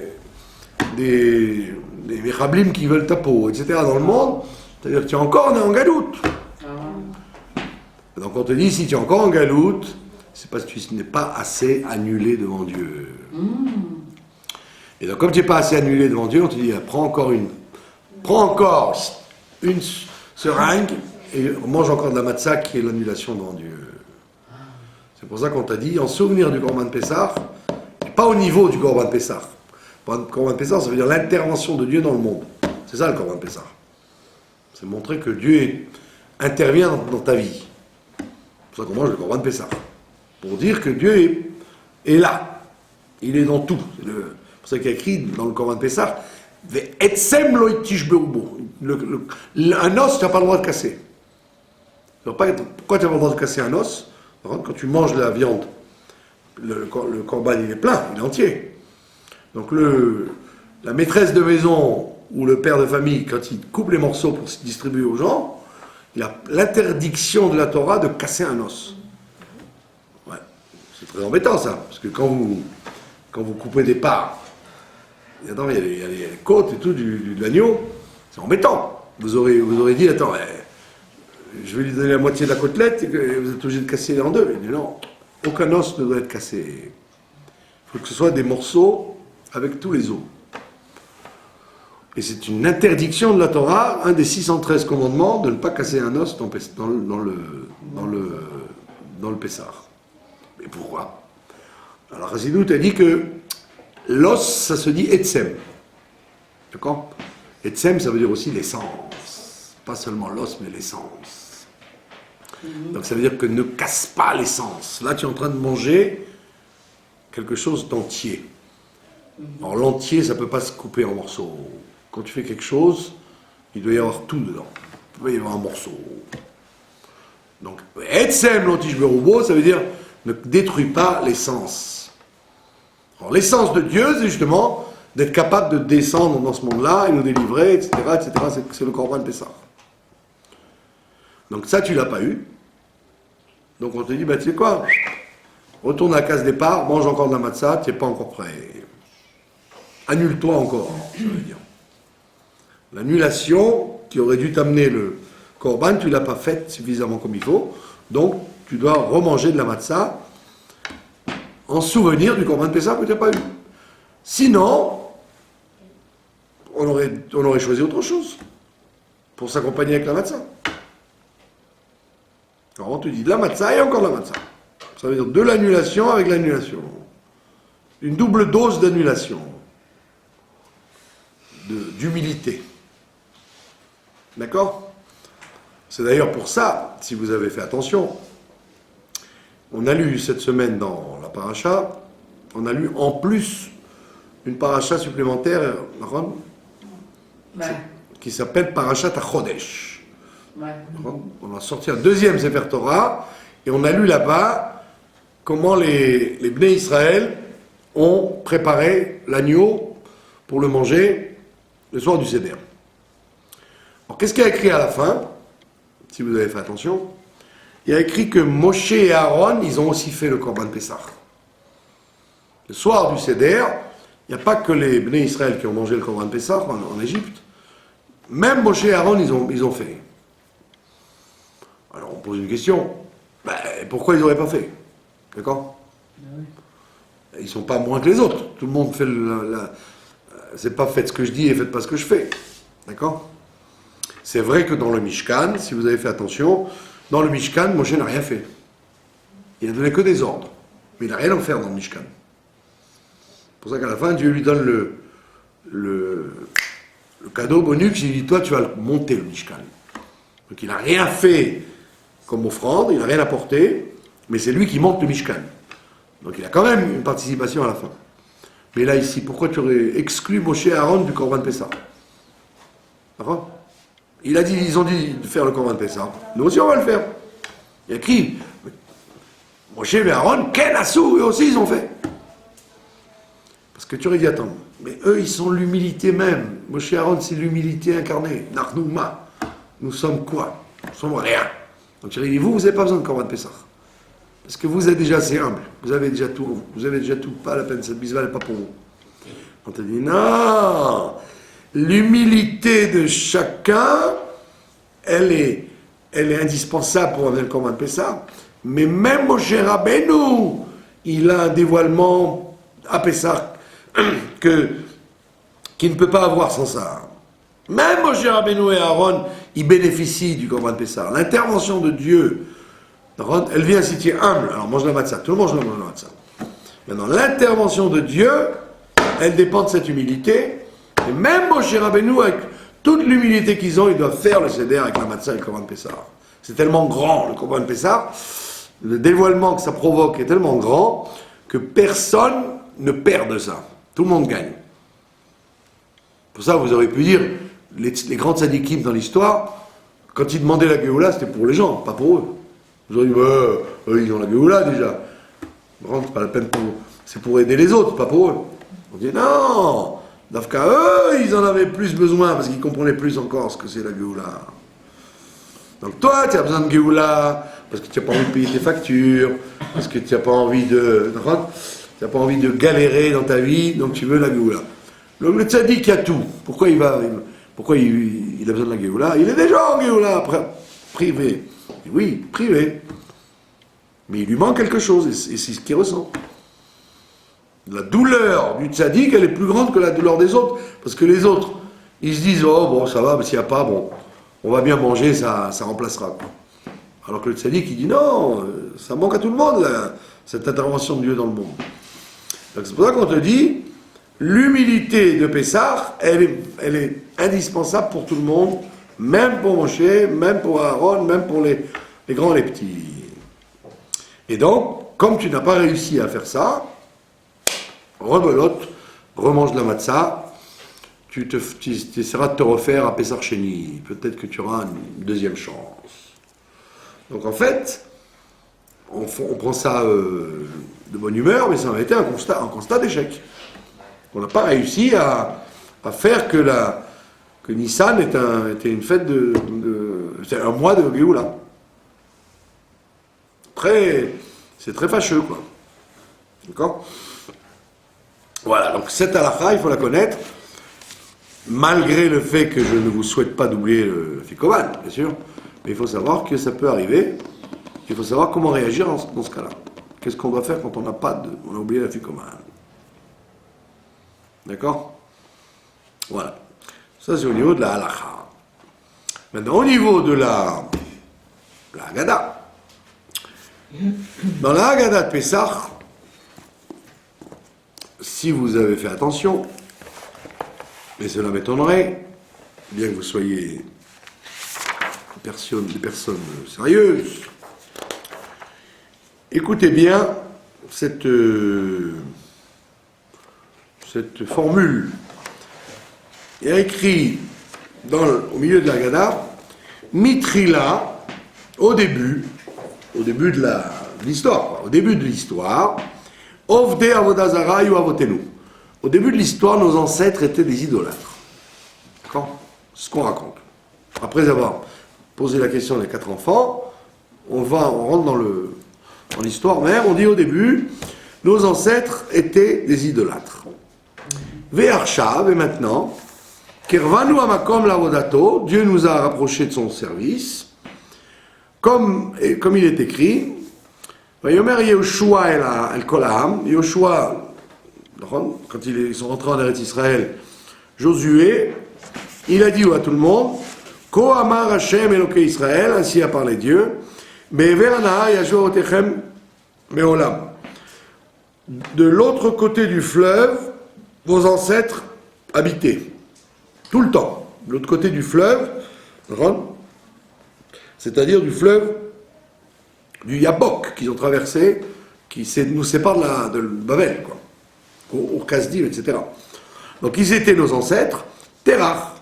Mechablim qui veulent ta peau, etc. dans le monde, c'est-à-dire que tu es encore en galoute. Donc on te dit, si tu es encore en galoute, c'est parce que tu n'es pas assez annulé devant Dieu. Et donc comme tu n'es pas assez annulé devant Dieu, on te dit, prends encore une seringue et mange encore de la matzah qui est l'annulation devant Dieu. C'est pour ça qu'on t'a dit, en souvenir du Korban Pessah, pas au niveau du Korban Pessah. Le Korban Pessah, ça veut dire l'intervention de Dieu dans le monde. C'est ça le Korban Pessah. C'est montrer que Dieu intervient dans ta vie. C'est pour ça qu'on mange le Korban Pessah. Pour dire que Dieu est là. Il est dans tout. C'est pour ça qu'il y a écrit dans le Korban Pessah, Ve'etzem lo itish berubo. Un os, tu n'as pas le droit de casser. Pourquoi tu n'as pas le droit de casser un os? Par contre, quand tu manges de la viande, le korban il est plein, il est entier. Donc la maîtresse de maison ou le père de famille, quand il coupe les morceaux pour se distribuer aux gens, il a l'interdiction de la Torah de casser un os. Ouais. C'est très embêtant ça, parce que quand vous coupez des parts, il y a les côtes et tout de l'agneau, c'est embêtant. Vous aurez dit, attends, je vais lui donner la moitié de la côtelette et vous êtes obligé de casser en deux. Il dit non, aucun os ne doit être cassé. Il faut que ce soit des morceaux avec tous les os. Et c'est une interdiction de la Torah, un des 613 commandements, de ne pas casser un os dans le Pessah. Mais pourquoi? Alors Chassidut a dit que l'os, ça se dit etzem. D'accord? Etzem, ça veut dire aussi l'essence. Pas seulement l'os, mais l'essence. Donc ça veut dire que ne casse pas l'essence. Là, tu es en train de manger quelque chose d'entier. Alors l'entier, ça ne peut pas se couper en morceaux. Quand tu fais quelque chose, il doit y avoir tout dedans. Il doit y avoir un morceau. Donc, etzem l'otish berubo, ça veut dire ne détruis pas l'essence. Alors l'essence de Dieu, c'est justement d'être capable de descendre dans ce monde-là et nous délivrer, etc., etc. C'est le Korban Pessah. Donc ça, tu ne l'as pas eu. Donc on te dit, tu sais quoi, retourne à la case départ, mange encore de la matzah, tu n'es pas encore prêt. Annule-toi encore, ça veut dire. L'annulation qui aurait dû t'amener le Korban, tu ne l'as pas faite suffisamment comme il faut. Donc tu dois remanger de la matzah en souvenir du Korban Pessah que tu n'as pas eu. Sinon, on aurait choisi autre chose pour s'accompagner avec la matzah. Alors on te dit de la matzah et encore de la matzah. Ça veut dire de l'annulation avec l'annulation. Une double dose d'annulation. D'humilité. D'accord? C'est d'ailleurs pour ça, si vous avez fait attention, on a lu cette semaine dans la paracha, on a lu en plus une paracha supplémentaire, qui s'appelle Parashat HaChodesh. On a sorti un deuxième Sefer Torah et on a lu là-bas comment les Bnei Israël ont préparé l'agneau pour le manger le soir du Seder. Alors qu'est-ce qu'il y a écrit à la fin? Si vous avez fait attention, il y a écrit que Moshe et Aaron, ils ont aussi fait le Korban Pessah. Le soir du Seder, il n'y a pas que les Bnei Israël qui ont mangé le Korban Pessah en Égypte. Même Moshe et Aaron, ils ont fait. Alors on pose une question. Ben, pourquoi ils n'auraient pas fait? D'accord? Ils ne sont pas moins que les autres. Tout le monde fait c'est pas faites ce que je dis et faites pas ce que je fais. D'accord? C'est vrai que dans le Mishkan, si vous avez fait attention, dans le Mishkan, Moshe n'a rien fait. Il n'a donné que des ordres. Mais il n'a rien à faire dans le Mishkan. C'est pour ça qu'à la fin, Dieu lui donne le cadeau bonus, il dit, toi, tu vas monter le Mishkan. Donc il n'a rien fait comme offrande, il n'a rien apporté, mais c'est lui qui monte le Mishkan. Donc il a quand même une participation à la fin. Mais là, ici, pourquoi tu aurais exclu Moshe et Aaron du Korban Pessah? D'accord? Ils ont dit de faire le Korban Pessah. Nous aussi, on va le faire. Il y a écrit, Moshe et Aaron, Ken Assou, eux aussi, ils ont fait. Parce que tu aurais dit, attends, mais eux, ils sont l'humilité même. Moshe et Aaron, c'est l'humilité incarnée. Narnouma. Nous sommes quoi? Nous sommes rien. Donc tu aurais dit, vous n'avez pas besoin de Korban Pessah. Parce que vous êtes déjà assez humble. Vous avez déjà tout. Vous avez déjà tout. Pas la peine, cette bisbal n'est pas pour vous. On te dit, non. L'humilité de chacun, elle est indispensable pour amener le Korban Pessah. Mais même Moshe Rabbeinu, il a un dévoilement à Pessah qui ne peut pas avoir sans ça. Même Moshe Rabbeinu et Aaron, ils bénéficient du Korban Pessah. L'intervention de Dieu, elle vient si tu es humble. Alors mange la matzah, tout le monde mange la matzah. Maintenant, l'intervention de Dieu, elle dépend de cette humilité. Et même Moshe Rabbeinu, avec toute l'humilité qu'ils ont, ils doivent faire le Seder avec la matzah et le Korban Pessah. C'est tellement grand, le Korban Pessah, le dévoilement que ça provoque est tellement grand que personne ne perd de ça. Tout le monde gagne. Pour ça, vous aurez pu dire, les grands tzadikim dans l'histoire, quand ils demandaient la Géoula, c'était pour les gens, pas pour eux. Vous aurez dit, eux, ils ont la Géoula déjà. C'est pas la peine pour eux. C'est pour aider les autres, pas pour eux. On dit, non, d'Afka, eux, ils en avaient plus besoin, parce qu'ils comprenaient plus encore ce que c'est la Géoula. Donc toi, tu as besoin de Géoula, parce que tu n'as pas envie de payer tes factures, parce que tu n'as pas envie de galérer dans ta vie, donc tu veux la Géoula. Donc le tzaddik a tout. Pourquoi il a besoin de la Géoula? Il est déjà en Géoula, privé. Oui, privé. Mais il lui manque quelque chose, et c'est ce qu'il ressent. La douleur du tzaddik, elle est plus grande que la douleur des autres, parce que les autres, ils se disent, oh bon, ça va, mais s'il n'y a pas, bon, on va bien manger, ça remplacera. Alors que le tzaddik, il dit, non, ça manque à tout le monde, là, cette intervention de Dieu dans le monde. Donc c'est pour ça qu'on te dit, l'humilité de Pessah, elle est indispensable pour tout le monde, même pour Moshe, même pour Aaron, même pour les grands et les petits. Et donc, comme tu n'as pas réussi à faire ça, rebelote, remange la matzah, tu essaieras de te refaire à Pessah Sheni. Peut-être que tu auras une deuxième chance. Donc en fait, on prend ça de bonne humeur, mais ça a été un constat d'échec. On n'a pas réussi à faire que Nissan était une fête c'est un mois de Géoula. C'est très fâcheux, quoi. D'accord? Voilà, donc cette halakha, il faut la connaître, malgré le fait que je ne vous souhaite pas d'oublier le Fikoman, bien sûr, mais il faut savoir que ça peut arriver, il faut savoir comment réagir dans ce cas-là. Qu'est-ce qu'on doit faire quand on a oublié la Fikoman? D'accord? Voilà. Ça, c'est au niveau de la halakha. Maintenant, au niveau de la Haggadah. Dans la Haggadah de Pessah, si vous avez fait attention, mais cela m'étonnerait, bien que vous soyez des personnes sérieuses, écoutez bien cette formule. Il y a écrit au milieu de la Haggadah, Mitrila, au début de l'histoire, Ovde Avodazara ou Avotenu. Au début de l'histoire, nos ancêtres étaient des idolâtres. D'accord? C'est ce qu'on raconte. Après avoir posé la question des 4 enfants, on rentre dans l'histoire même. On dit au début, nos ancêtres étaient des idolâtres. Ve'arshav, et maintenant, Kervanu amakom lavodato, Dieu nous a rapprochés de son service, comme il est écrit, Vayomer Yehoshua el kol ha'am, Yehoshua, quand ils sont rentrés en Eretz Israël, Josué, il a dit à tout le monde, Ko amar Hashem Elokei Israël, ainsi a parlé Dieu, Be'ever hana'a yashua otechem me'olam. De l'autre côté du fleuve, vos ancêtres habitaient. Tout le temps. De l'autre côté du fleuve, c'est-à-dire du fleuve du Yabok qu'ils ont traversé, qui nous sépare de Babel, quoi. Au Kasdim, etc. Donc ils étaient nos ancêtres, Terach.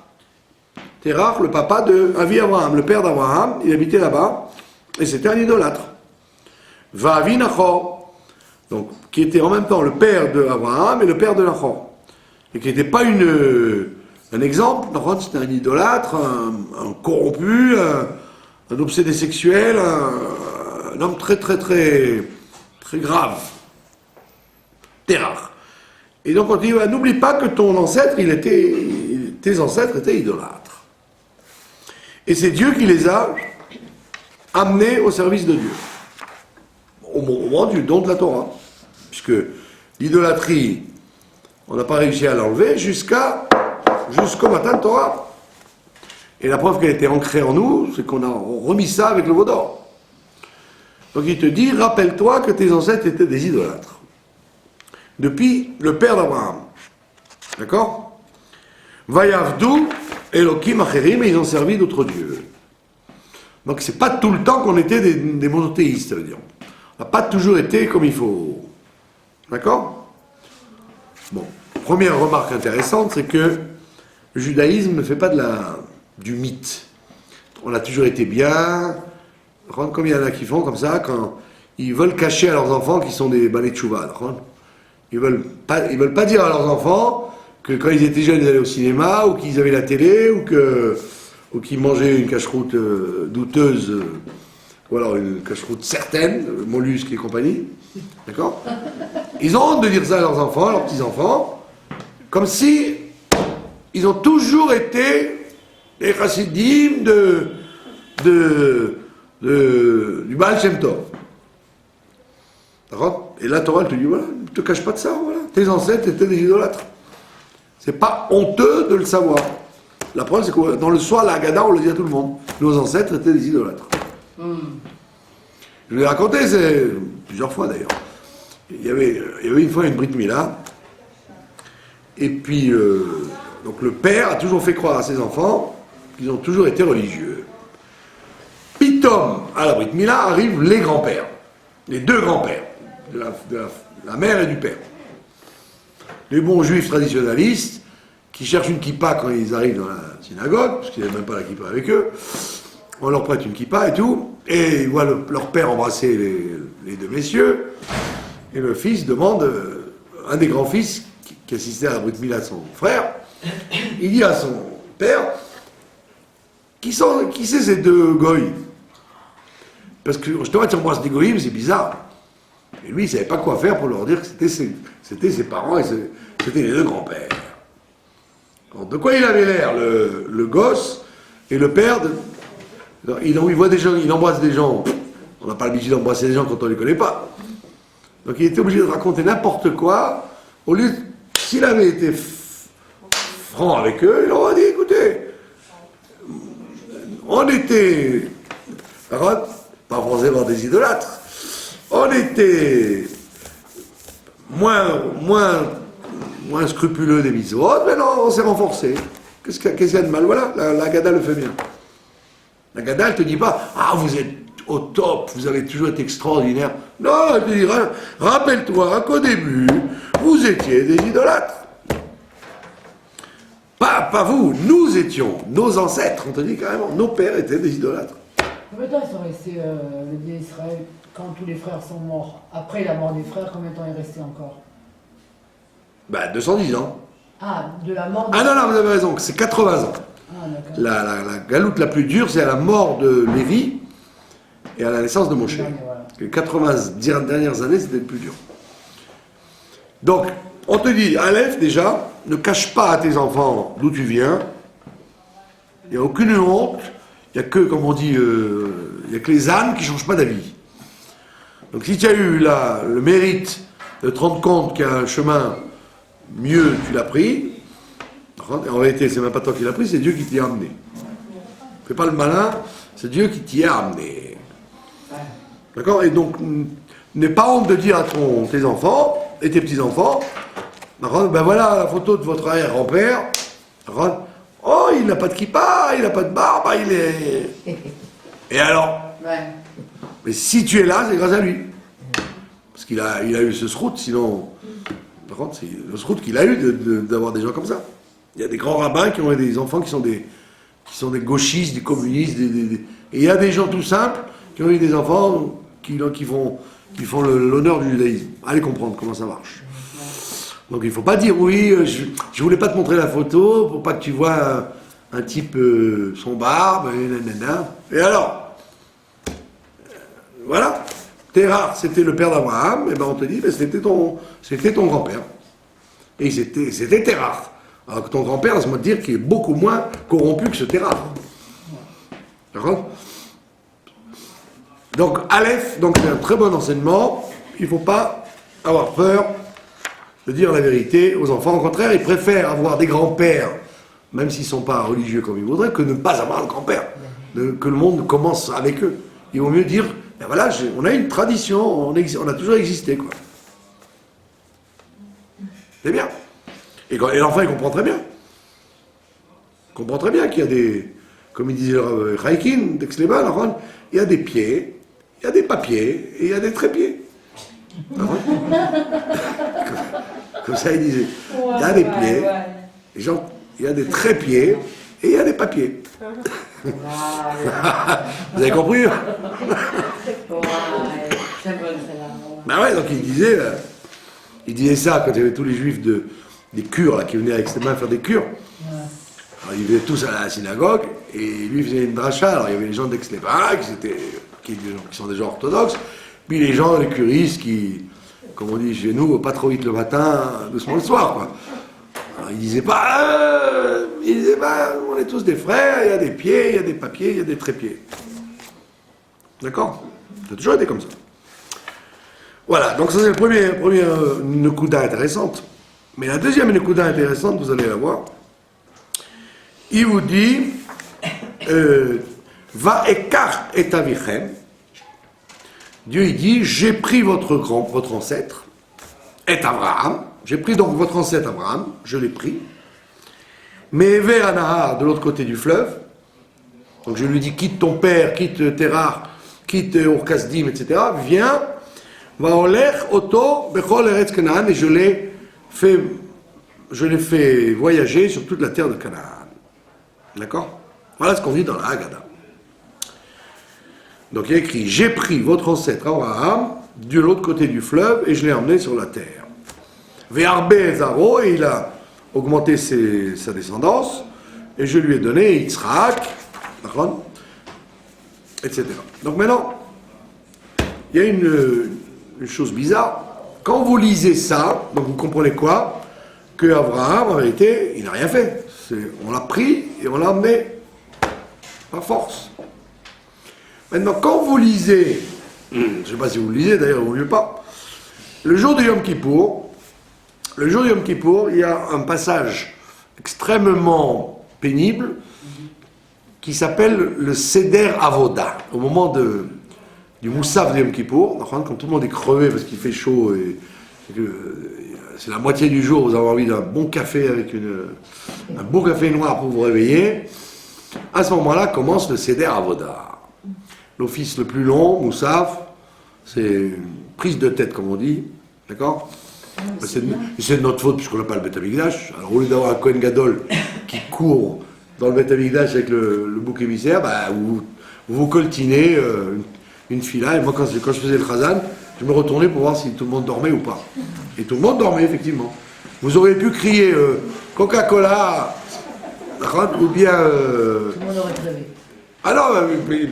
Terach, le papa de Avi Abraham, le père d'Abraham, il habitait là-bas, et c'était un idolâtre. Va'avi Nachor, donc qui était en même temps le père d'Abraham et le père de Nachor, et qui n'était pas un exemple. Nachor, c'était un idolâtre, un corrompu, un obsédé sexuel, un homme très très très très grave. Terach. Et donc on dit, n'oublie pas que ton ancêtre, tes ancêtres étaient idolâtres. Et c'est Dieu qui les a amenés au service de Dieu. Au moment du don de la Torah. Puisque l'idolâtrie, on n'a pas réussi à l'enlever jusqu'au matin de Torah. Et la preuve qu'elle était ancrée en nous, c'est qu'on a remis ça avec le veau d'or. Donc il te dit, rappelle-toi que tes ancêtres étaient des idolâtres. Depuis le père d'Abraham. D'accord? Vayavdu Elokim Acherim, et ils ont servi d'autres dieux. Donc c'est pas tout le temps qu'on était des monothéistes, ça veut dire. On n'a pas toujours été comme il faut. D'accord? Bon, première remarque intéressante, c'est que le judaïsme ne fait pas du mythe. On a toujours été bien. Comme il y en a qui font comme ça, quand ils veulent cacher à leurs enfants qu'ils sont des balais de chouva. Ils veulent pas dire à leurs enfants que quand ils étaient jeunes, ils allaient au cinéma, ou qu'ils avaient la télé, ou qu'ils mangeaient une cache-croûte douteuse, ou alors une cache-croûte certaine, mollusques et compagnie. D'accord? Ils ont honte de dire ça à leurs enfants, à leurs petits-enfants, comme si ils ont toujours été les chassidim du Baal Shem Tov. D'accord? Et la Torah, elle te dit, voilà, ne te cache pas de ça, voilà. Tes ancêtres étaient des idolâtres. C'est pas honteux de le savoir. La preuve, c'est que dans le soir, la Haggadah, on le dit à tout le monde. Nos ancêtres étaient des idolâtres. Je l'ai raconté, plusieurs fois d'ailleurs. Il y avait une fois une Brit Mila, et puis, donc le père a toujours fait croire à ses enfants qu'ils ont toujours été religieux. Pitom, à la Brit Mila, arrivent les grands-pères, les deux grands-pères, de la mère et du père. Les bons juifs traditionnalistes, qui cherchent une kippa quand ils arrivent dans la synagogue, parce qu'ils n'avaient même pas la kippa avec eux, on leur prête une kippa et tout, et ils voient leur père embrasser les deux messieurs, et le fils demande, un des grands-fils qui assistait à la Brit Mila de son frère, il dit à son père, qui c'est ces deux goïs? Parce que justement, tu embrasses des goïs, c'est bizarre. Et lui, il ne savait pas quoi faire pour leur dire que c'était ses parents et c'était les deux grands-pères. De quoi il avait l'air, le gosse et le père il voit des gens, il embrasse des gens. On n'a pas l'habitude d'embrasser des gens quand on ne les connaît pas. Donc il était obligé de raconter n'importe quoi. Au lieu, s'il avait été franc avec eux, il leur a dit, écoutez, on était, pas forcément des idolâtres, on était moins scrupuleux des mitzvot, mais non, on s'est renforcé. Qu'est-ce qu'il y a de mal? Voilà, la Haggadah le fait bien. La Haggadah, elle ne te dit pas, ah, vous êtes au top, vous avez toujours été extraordinaire. Non, elle te dit, rappelle-toi qu'au début, vous étiez des idolâtres. Pas vous, nous étions, nos ancêtres, on te dit carrément, nos pères étaient des idolâtres. Combien de temps ils sont restés, le dieu d'Israël, quand tous les frères sont morts? Après la mort des frères, combien de temps est resté encore? 210 ans. Ah, de la mort de... Ah non, vous avez raison, c'est 80 ans. Ah, d'accord. La galoute la plus dure, c'est à la mort de Lévi et à la naissance de Moshe. Voilà. Les 80 dernières années, c'était le plus dur. Donc, on te dit, Aleph, déjà, ne cache pas à tes enfants d'où tu viens. Il n'y a aucune honte. Il n'y a que, comme on dit, il n'y a que les ânes qui ne changent pas d'avis. Donc, si tu as eu le mérite de te rendre compte qu'il y a un chemin mieux, tu l'as pris. En réalité, c'est même pas toi qui l'as pris, c'est Dieu qui t'y a amené. Fais pas le malin, c'est Dieu qui t'y a amené. D'accord? Et donc, n'aie pas honte de dire à tes enfants et tes petits-enfants, ben voilà la photo de votre arrière-grand-père. Oh, il n'a pas de kippa, il n'a pas de barbe, il est... Et alors? Ouais. Mais si tu es là, c'est grâce à lui. Parce qu'il a eu ce srout, sinon... Par contre, c'est le srout qu'il a eu d'avoir des gens comme ça. Il y a des grands rabbins qui ont eu des enfants qui sont des gauchistes, des communistes, et il y a des gens tout simples qui ont eu des enfants qui font l'honneur du judaïsme. Allez comprendre comment ça marche. Donc il ne faut pas dire oui, je voulais pas te montrer la photo pour pas que tu vois un type son barbe, et nanana. Et alors voilà. Terah, c'était le père d'Abraham, et ben on te dit, ben c'était ton grand-père. Et c'était Terah. Alors que ton grand-père, laisse-moi te dire qu'il est beaucoup moins corrompu que ce Terah. D'accord? Donc, Aleph, donc c'est un très bon enseignement. Il ne faut pas avoir peur de dire la vérité aux enfants. Au contraire, ils préfèrent avoir des grands-pères, même s'ils ne sont pas religieux comme ils voudraient, que ne pas avoir de grand-père. Que le monde commence avec eux. Il vaut mieux dire, ben voilà, on a une tradition, on a toujours existé, quoi. C'est bien. Et l'enfant, il comprend très bien. Il comprend très bien qu'il y a des, comme il disait Raikin, d'Aix-les-Bains, il y a des pieds, il y a des papiers, et il y a des trépieds. Comme ça, il disait. Il y a des pieds, il y a des trépieds, et il y a des papiers. Vous avez compris? C'est bon, c'est là. Ben ouais, donc il disait ça quand il y avait tous les juifs des cures là, qui venaient avec ses mains faire des cures. Alors, ils venaient tous à la synagogue et lui faisait une dracha. Alors il y avait les gens d'Aix-les-Bains qui sont des gens orthodoxes, puis les gens, les curistes qui, comme on dit chez nous, pas trop vite le matin, doucement le soir, quoi. Alors, il disait pas, on est tous des frères, il y a des pieds, il y a des papiers, il y a des trépieds. D'accord? Ça a toujours été comme ça. Voilà, donc ça c'est le premier nekuda intéressante. Mais la deuxième nekuda intéressante, vous allez la voir. Il vous dit, va ekar et avichem. Dieu il dit, j'ai pris votre ancêtre, et Abraham. J'ai pris donc votre ancêtre Abraham, je l'ai pris. Mais vers Anahar, de l'autre côté du fleuve. Donc je lui dis, quitte ton père, quitte Terah, quitte Ur-Kasdim, etc. Viens. Vaolech Oto Bechol Eretz Canaan, et je l'ai fait voyager sur toute la terre de Canaan. D'accord? Voilà ce qu'on dit dans la Haggadah. Donc il y a écrit, j'ai pris votre ancêtre Abraham de l'autre côté du fleuve et je l'ai emmené sur la terre. Ve'arbe Zaro, et il a augmenté sa descendance, et je lui ai donné Yitzhak, etc. Donc maintenant, il y a une chose bizarre. Quand vous lisez ça, donc vous comprenez quoi? Que Abraham, en vérité, il n'a rien fait. On l'a pris et on l'a emmené par force. Maintenant, quand vous lisez, je ne sais pas si vous le lisez, d'ailleurs, vous ne mieux pas, le jour du Yom Kippour, il y a un passage extrêmement pénible qui s'appelle le Seder Avoda. Au moment du Moussaf de Yom Kippour, quand tout le monde est crevé parce qu'il fait chaud et que c'est la moitié du jour, vous avez envie d'un bon café avec un beau café noir pour vous réveiller, à ce moment-là commence le Seder Avoda. L'office le plus long, Moussaf, c'est une prise de tête, comme on dit, d'accord? C'est de notre faute puisqu'on n'a pas le Beth Amikdash. Alors au lieu d'avoir un Kohen Gadol qui court dans le Beth Amikdash avec le bouc émissaire, bah, vous coltinez une fila. Et moi, quand je faisais le Chazan, je me retournais pour voir si tout le monde dormait ou pas. Et tout le monde dormait, effectivement. Vous auriez pu crier Coca-Cola, ou bien... Tout le monde aurait crevé. Ah non,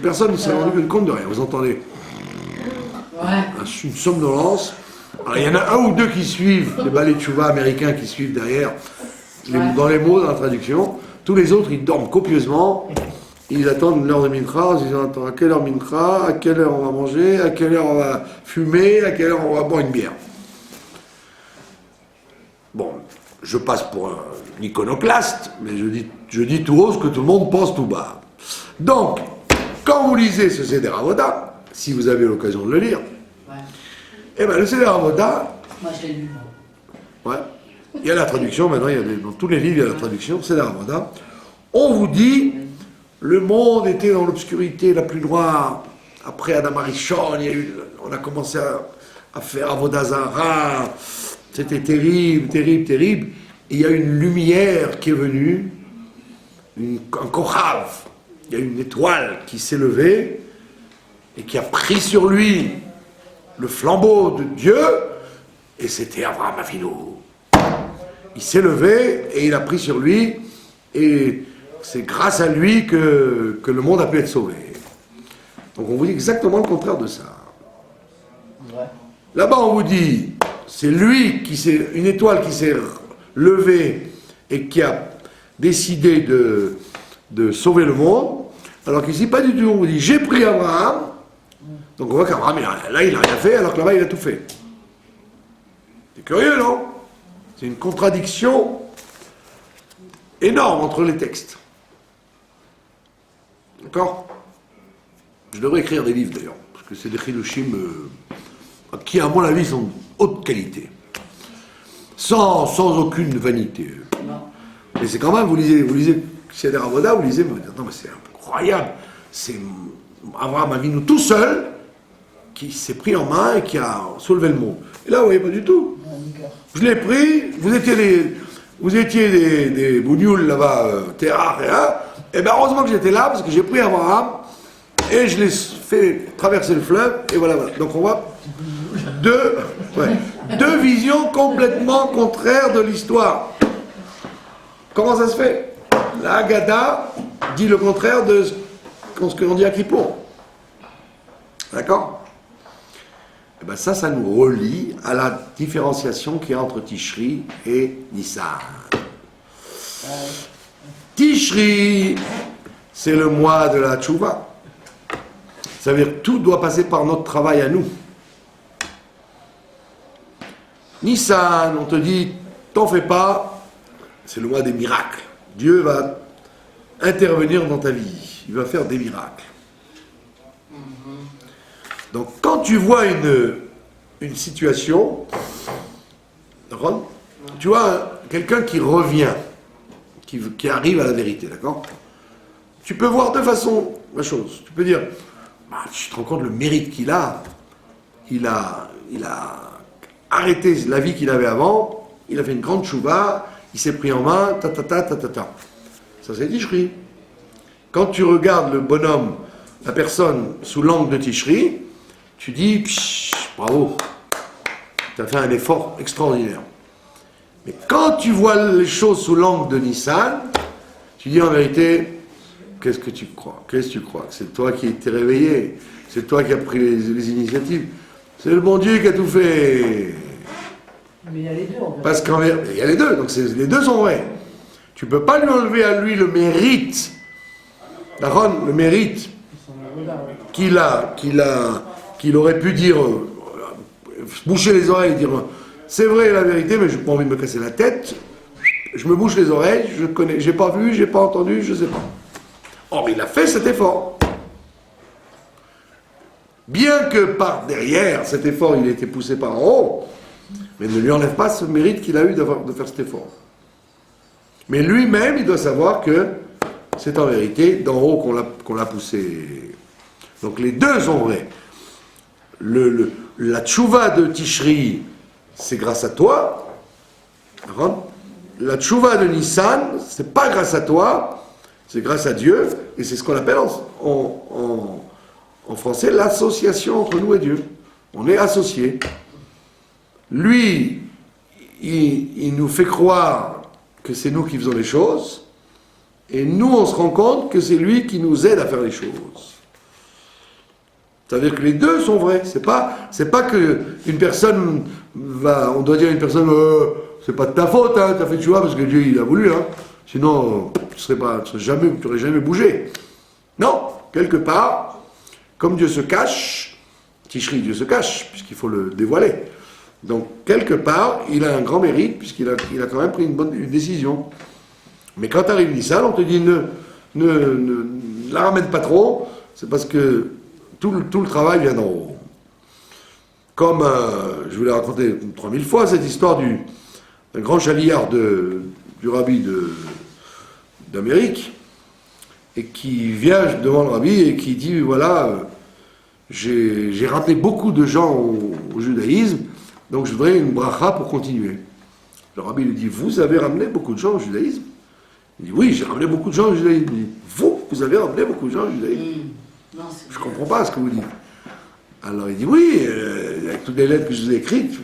personne ne s'est rendu compte de rien. Vous entendez Ouais. une somnolence Alors, il y en a un ou deux qui suivent, les balais tchouva américains qui suivent derrière, Ouais. dans les mots, dans la traduction. Tous les autres, ils dorment copieusement. Ils attendent l'heure de mincha, ils attendent à quelle heure mincha, à quelle heure on va manger, à quelle heure on va fumer, à quelle heure on va boire une bière. Bon, je passe pour un iconoclaste, mais je dis tout haut ce que tout le monde pense tout bas. Donc, quand vous lisez ce Seder Avoda, si vous avez l'occasion de le lire, Ouais. eh bien le Seder Avoda, Moi, je l'ai lu, moi. ouais, il y a la traduction, maintenant, dans tous les livres, il y a la traduction, Seder Avoda. On vous dit, le monde était dans l'obscurité la plus noire. Après Adam Arishon, on a commencé à faire Avoda Zara. C'était terrible, terrible, terrible. Et il y a une lumière qui est venue, un kochav. Il y a une étoile qui s'est levée et qui a pris sur lui le flambeau de Dieu. Et c'était Abraham Avinu. Il s'est levé et il a pris sur lui. Et c'est grâce à lui que le monde a pu être sauvé. Donc on vous dit exactement le contraire de ça. Ouais. Là-bas on vous dit, c'est lui une étoile qui s'est levée et qui a décidé de sauver le monde. Alors qu'ici pas du tout, on vous dit, j'ai pris Abraham. Donc on voit qu'Abraham, là il n'a rien fait, alors que là-bas il a tout fait. C'est curieux, non? C'est une contradiction énorme entre les textes. D'accord? Je devrais écrire des livres d'ailleurs, parce que c'est des chidushim qui, à mon avis, sont de haute qualité. Sans aucune vanité. Non. Mais c'est quand même, vous lisez Seder Avoda, vous lisez, mais attends, mais c'est incroyable. C'est Abraham Avinu tout seul qui s'est pris en main et qui a soulevé le monde. Et là, vous voyez pas du tout. Je l'ai pris, vous étiez des bougnoules là-bas, terra, et bien heureusement que j'étais là, parce que j'ai pris Abraham, et je l'ai fait traverser le fleuve, et voilà. Donc on voit deux visions complètement contraires de l'histoire. Comment ça se fait? La Haggadah dit le contraire de ce qu'on dit à Kippour. D'accord? Et bien ça nous relie à la différenciation qu'il y a entre Tishri et Nissan. Tishri, c'est le mois de la Tchouva. Ça veut dire que tout doit passer par notre travail à nous. Nissan, on te dit, t'en fais pas, c'est le mois des miracles. Dieu va intervenir dans ta vie, il va faire des miracles. Donc quand tu vois une situation, tu vois quelqu'un qui revient, qui arrive à la vérité, d'accord? Tu peux voir de façon la chose. Tu peux dire, bah, tu te rends compte le mérite qu'il a. Il a arrêté la vie qu'il avait avant, il a fait une grande chouva, il s'est pris en main, Ça c'est Tishri. Quand tu regardes le bonhomme, la personne sous l'angle de Tishri, tu dis, bravo, tu as fait un effort extraordinaire. Mais quand tu vois les choses sous l'angle de Nissan, tu dis en vérité, qu'est-ce que tu crois? Qu'est-ce que tu crois? C'est toi qui t'es réveillé, c'est toi qui as pris les initiatives, c'est le bon Dieu qui a tout fait. Mais il y a les deux en fait. Parce qu'il y a les deux, donc les deux sont vrais. Tu ne peux pas lui enlever à lui le mérite, Aaron, le mérite qu'il aurait pu dire, boucher les oreilles et dire, c'est vrai la vérité, mais je n'ai pas envie de me casser la tête, je me bouche les oreilles, j'ai pas vu, j'ai pas entendu, je ne sais pas. Or, il a fait cet effort. Bien que par derrière, cet effort, il a été poussé par en haut, mais ne lui enlève pas ce mérite qu'il a eu de faire cet effort. Mais lui-même, il doit savoir que c'est en vérité d'en haut qu'on l'a poussé. Donc les deux sont vrais. La tchouva de Tishri, c'est grâce à toi. La tchouva de Nissan, c'est pas grâce à toi, c'est grâce à Dieu. Et c'est ce qu'on appelle en français l'association entre nous et Dieu. On est associés. Lui, il nous fait croire que c'est nous qui faisons les choses, et nous, on se rend compte que c'est lui qui nous aide à faire les choses. C'est-à-dire que les deux sont vrais. C'est pas que une personne on doit dire à une personne, c'est pas de ta faute, hein, t'as fait tchouva parce que Dieu il a voulu, hein. Sinon tu n'aurais jamais bougé. Non, quelque part, comme Dieu se cache, Tishri, Dieu se cache, puisqu'il faut le dévoiler. Donc, quelque part, il a un grand mérite, puisqu'il a quand même pris une décision. Mais quand tu arrives Nissan, on te dit ne la ramène pas trop, c'est parce que tout le travail vient d'en haut. Comme je vous l'ai raconté 3000 fois, cette histoire d'un grand chaliard du rabbi d'Amérique, et qui vient devant le rabbi et qui dit, voilà, j'ai ramené beaucoup de gens au judaïsme, donc je voudrais une bracha pour continuer. Le rabbi lui dit, vous avez ramené beaucoup de gens au judaïsme? Il dit, oui, j'ai ramené beaucoup de gens au judaïsme. Il dit, vous avez ramené beaucoup de gens au judaïsme? Non, je ne comprends pas ce que vous dites. Alors il dit, oui, avec toutes les lettres que je vous ai écrites.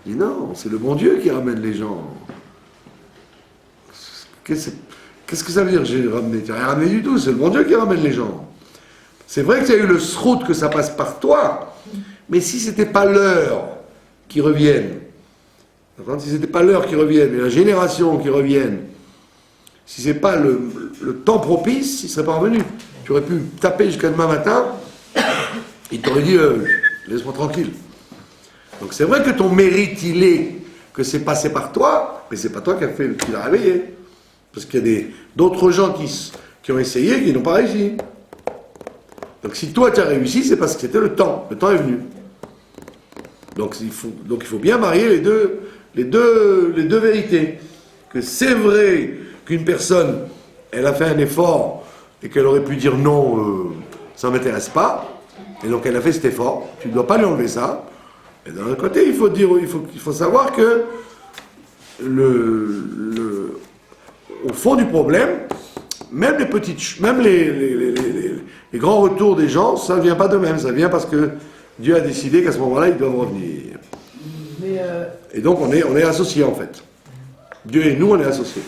Il dit, non, c'est le bon Dieu qui ramène les gens. Qu'est-ce que ça veut dire, j'ai ramené? Tu n'as rien ramené du tout, c'est le bon Dieu qui ramène les gens. C'est vrai que tu as eu le srout que ça passe par toi, mais si ce n'était pas l'heure qui revienne, si ce n'était pas l'heure qui revienne, et la génération qui revienne, si ce n'est pas le temps propice, il ne serait pas revenu. Tu aurais pu taper jusqu'à demain matin, il t'aurait dit laisse-moi tranquille. Donc c'est vrai que ton mérite, il est que c'est passé par toi, mais c'est pas toi qui l'a réveillé. Parce qu'il y a d'autres gens qui ont essayé, qui n'ont pas réussi. Donc si toi tu as réussi, c'est parce que c'était le temps. Le temps est venu. Donc il faut bien marier les deux vérités. Que c'est vrai qu'une personne, elle a fait un effort et qu'elle aurait pu dire non, ça ne m'intéresse pas. Et donc elle a fait cet effort. Tu ne dois pas lui enlever ça. Et d'un autre côté, il faut savoir que au fond du problème, même les grands retours des gens, ça ne vient pas d'eux-mêmes, ça vient parce que Dieu a décidé qu'à ce moment-là, ils doivent revenir. Et donc on est associés en fait. Dieu et nous, on est associés.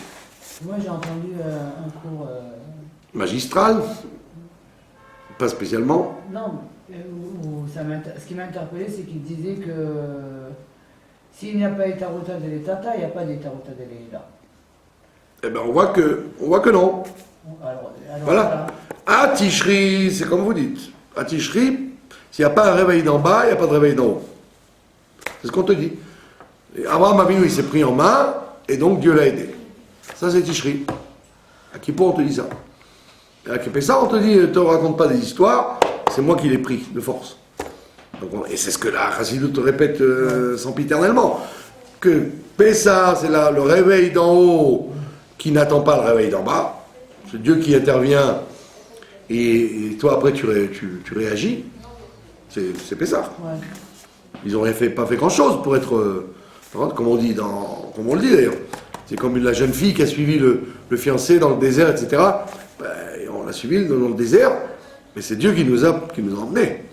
Moi j'ai entendu un cours... magistral, pas spécialement. Non, ce qui m'a interpellé, c'est qu'il disait que s'il n'y a pas Etarota de l'Etata, il n'y a pas d'Etarota de l'Eila. Eh bien, on voit que non. Alors, voilà. À Tishri, c'est comme vous dites. À Tishri, s'il n'y a pas un réveil d'en bas, il n'y a pas de réveil d'en haut. C'est ce qu'on te dit. Et Abraham Avinu, il s'est pris en main, et donc Dieu l'a aidé. Ça, c'est Tishri. À Kippour, on te dit ça. Et à Kipessa, on te dit, ne te raconte pas des histoires, c'est moi qui l'ai pris, de force. Donc, et c'est ce que la Chassidut te répète sempiternellement. Que Pessa, c'est le réveil d'en haut qui n'attend pas le réveil d'en bas. C'est Dieu qui intervient et toi après tu réagis. C'est Pessah. Ouais. Ils n'ont pas fait grand chose pour être, comme on dit comme on le dit d'ailleurs. C'est comme la jeune fille qui a suivi le fiancé dans le désert, etc. Ben, on l'a suivi dans le désert, mais c'est Dieu qui nous a emmenés.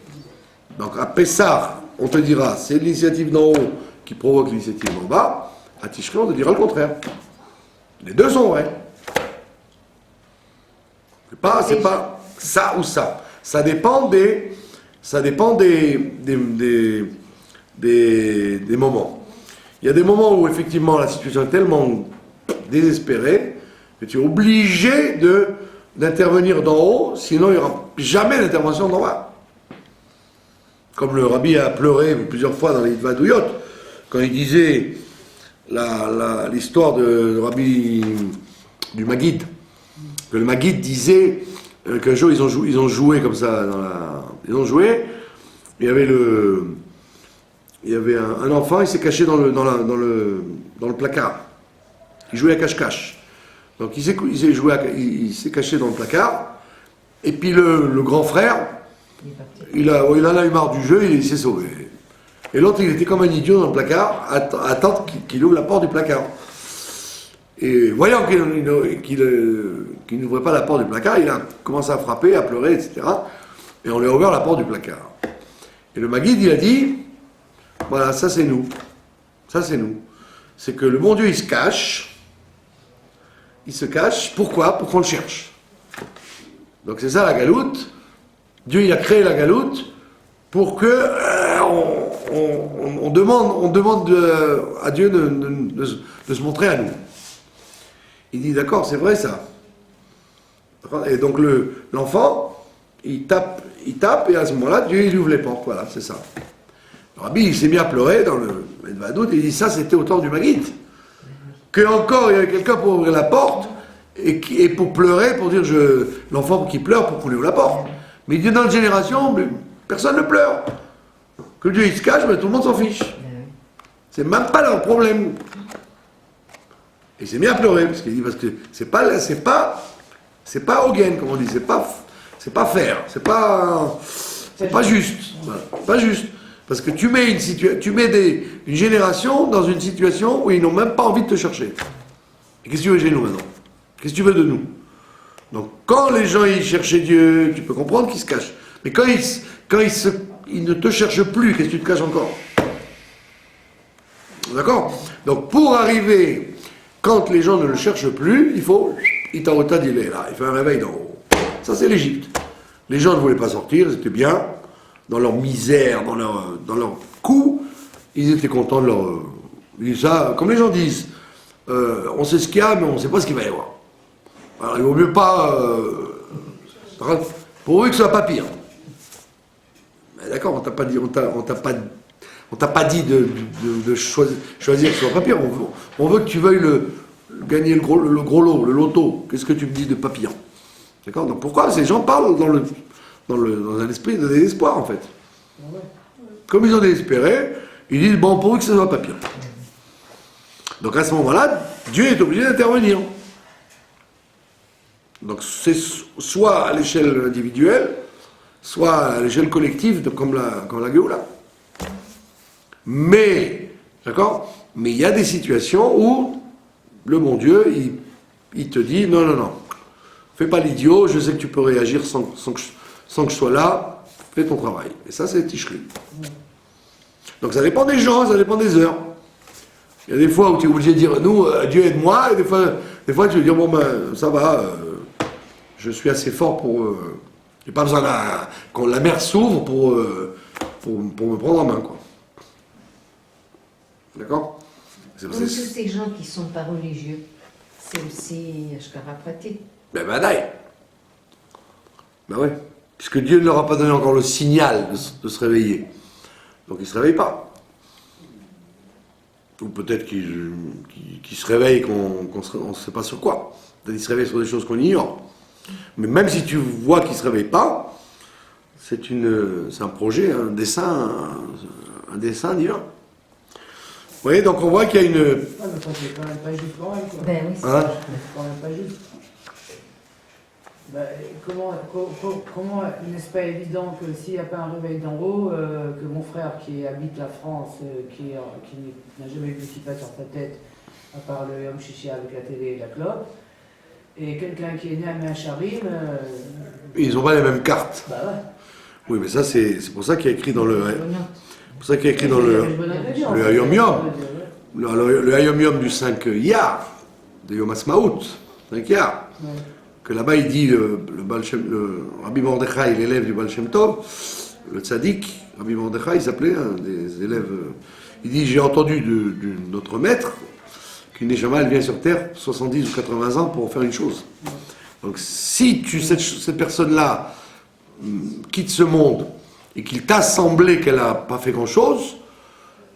Donc à Pessah, on te dira, c'est l'initiative d'en haut qui provoque l'initiative d'en bas. À Tishri, on te dira le contraire. Les deux sont vrais. C'est pas ça ou ça. Ça dépend des moments. Il y a des moments où effectivement la situation est tellement désespérée que tu es obligé d'intervenir d'en haut, sinon il n'y aura jamais d'intervention d'en bas. Comme le rabbi a pleuré plusieurs fois dans les Vadouyot, quand il disait l'histoire de rabbi du Maguid, que le Maguid disait qu'un jour ils ont joué comme ça ils ont joué, il y avait un enfant, il s'est caché dans le placard. Il jouait à cache-cache. Donc il s'est caché dans le placard, et puis le grand frère, il en a eu marre du jeu, il s'est sauvé. Et l'autre, il était comme un idiot dans le placard, à attendre qu'il ouvre la porte du placard. Et voyant qu'il n'ouvrait pas la porte du placard, il a commencé à frapper, à pleurer, etc. Et on lui a ouvert la porte du placard. Et le Maguid, il a dit, voilà, ça c'est nous. Ça c'est nous. C'est que le bon Dieu, il se cache. Il se cache. Pourquoi? Pour qu'on le cherche. Donc c'est ça la galoute. Dieu, il a créé la galoute pour que on demande à Dieu de se montrer à nous. Il dit d'accord, c'est vrai ça. Et donc l'enfant, il tape, et à ce moment-là, Dieu il ouvre les portes. Voilà, c'est ça. Le rabbi, il s'est mis à pleurer dans le Vadout, et il dit ça, c'était au temps du Maguid. Que encore il y avait quelqu'un pour ouvrir la porte et pour pleurer, pour dire l'enfant qui pleure pour qu'on lui ouvre la porte. Mais il dit dans notre génération, personne ne pleure. Que Dieu il se cache, mais tout le monde s'en fiche. C'est même pas leur problème. Et il s'est mis à pleurer parce qu'il dit parce que c'est pas Hogan, comme on dit, c'est pas fair, c'est pas juste, voilà, pas juste. Parce que tu mets une génération dans une situation où ils n'ont même pas envie de te chercher. Et qu'est-ce que tu veux chez nous maintenant? Qu'est-ce que tu veux de nous? Donc quand les gens ils cherchaient Dieu, tu peux comprendre qu'ils se cachent. Mais quand ils ne te cherchent plus, qu'est-ce que tu te caches encore? D'accord? Donc pour arriver, quand les gens ne le cherchent plus, il faut, Itaotad il est là, il fait un réveil d'en haut. Ça c'est l'Égypte. Les gens ne voulaient pas sortir, ils étaient bien. Dans leur misère, dans leur coup, ils étaient contents de leur... Ils disent ça, comme les gens disent, on sait ce qu'il y a, mais on ne sait pas ce qu'il va y avoir. Alors il vaut mieux pas... pourvu que ce soit pas pire. Mais d'accord, on t'a pas dit de choisir que ce soit pas pire. On veut que tu veuilles gagner le gros lot, le loto. Qu'est-ce que tu me dis de papillon? D'accord? Donc pourquoi ces gens parlent dans un esprit de désespoir, en fait. Comme ils ont désespéré, ils disent, bon, pourvu que ce soit papillon. Donc à ce moment-là, Dieu est obligé d'intervenir. Donc c'est soit à l'échelle individuelle, soit à l'échelle collective, comme la Géoula. Mais, d'accord? Mais il y a des situations où le bon Dieu, il te dit, non, fais pas l'idiot, je sais que tu peux réagir sans que je sois là, fais ton travail. Et ça, c'est Tishri. Donc ça dépend des gens, ça dépend des heures. Il y a des fois où tu es obligé de dire, nous, Dieu aide-moi, et des fois tu veux dire, bon ben, ça va, je suis assez fort pour... j'ai pas besoin que la mer s'ouvre pour me prendre en main, quoi. D'accord? Comme tous ces gens qui ne sont pas religieux, c'est aussi Ashkara Pratit. Ben badaï. Ben oui. Puisque Dieu ne leur a pas donné encore le signal de se réveiller. Donc ils ne se réveillent pas. Ou peut-être qu'ils se réveillent qu'on ne sait pas sur quoi. Peut-être qu'ils se réveillent sur des choses qu'on ignore. Mais même si tu vois qu'ils ne se réveillent pas, c'est un projet, un dessin divin. Vous voyez, donc on voit qu'il y a une... Ah, mais ça, c'est quand même pas juste pareil, quoi. Ben oui, c'est Hein? C'est quand même pas juste. Ben, comment n'est-ce pas évident que s'il n'y a pas un réveil d'en haut, que mon frère qui habite la France, qui n'a jamais vu ce qui passe sur sa tête, à part le Yom Shishi avec la télé et la clope, et quelqu'un qui est né à Meacharim... Ils n'ont pas les mêmes cartes. Bah ouais. Oui, mais ça, c'est pour ça qu'il y a écrit dans le... C'est pour ça qu'il y a écrit dans le Hayom Yom. Le Hayom Yom du 5 Iyar, de Yom Ha'atzmaut, 5 Iyar. Ouais. Que là-bas, il dit, le Rabbi Mordechai, l'élève du Baal Shem Tov, le tzaddik, Rabbi Mordechai, il s'appelait, un des élèves, il dit, j'ai entendu de notre maître qu'une Neshama, elle vient sur Terre 70 ou 80 ans pour faire une chose. Donc si cette personne-là quitte ce monde et qu'il t'a semblé qu'elle n'a pas fait grand-chose,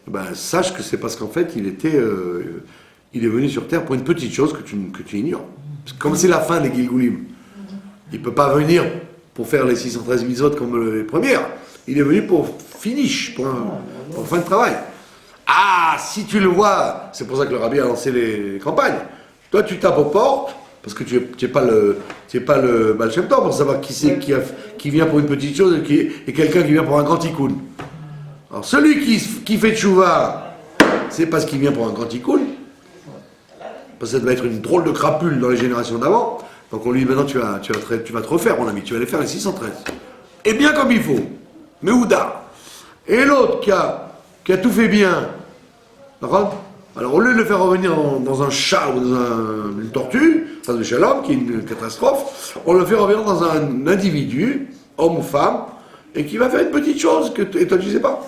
ben, sache que c'est parce qu'en fait, il est venu sur Terre pour une petite chose que tu ignores. Comme c'est la fin des Gilgulim, il ne peut pas venir pour faire les 613 mitzvot comme les premières. Il est venu pour finish, pour fin de travail. Ah, si tu le vois, c'est pour ça que le rabbi a lancé les campagnes. Toi, tu tapes aux portes, parce que tu n'es pas le Baal Shem Tov, pour savoir qui c'est qui vient pour une petite chose et quelqu'un qui vient pour un grand tikkun. Alors, celui qui fait tchouva, c'est parce qu'il vient pour un grand tikkun. Parce que ça devait être une drôle de crapule dans les générations d'avant. Donc on lui dit, maintenant tu vas te refaire, mon ami, tu vas aller faire les 613. Et bien comme il faut. Mais Ouda. Et l'autre qui a tout fait bien. D'accord? Alors au lieu de le faire revenir dans un chat ou dans une tortue, ça de shalom, qui est une catastrophe, on le fait revenir dans un individu, homme ou femme, et qui va faire une petite chose que et toi tu sais pas.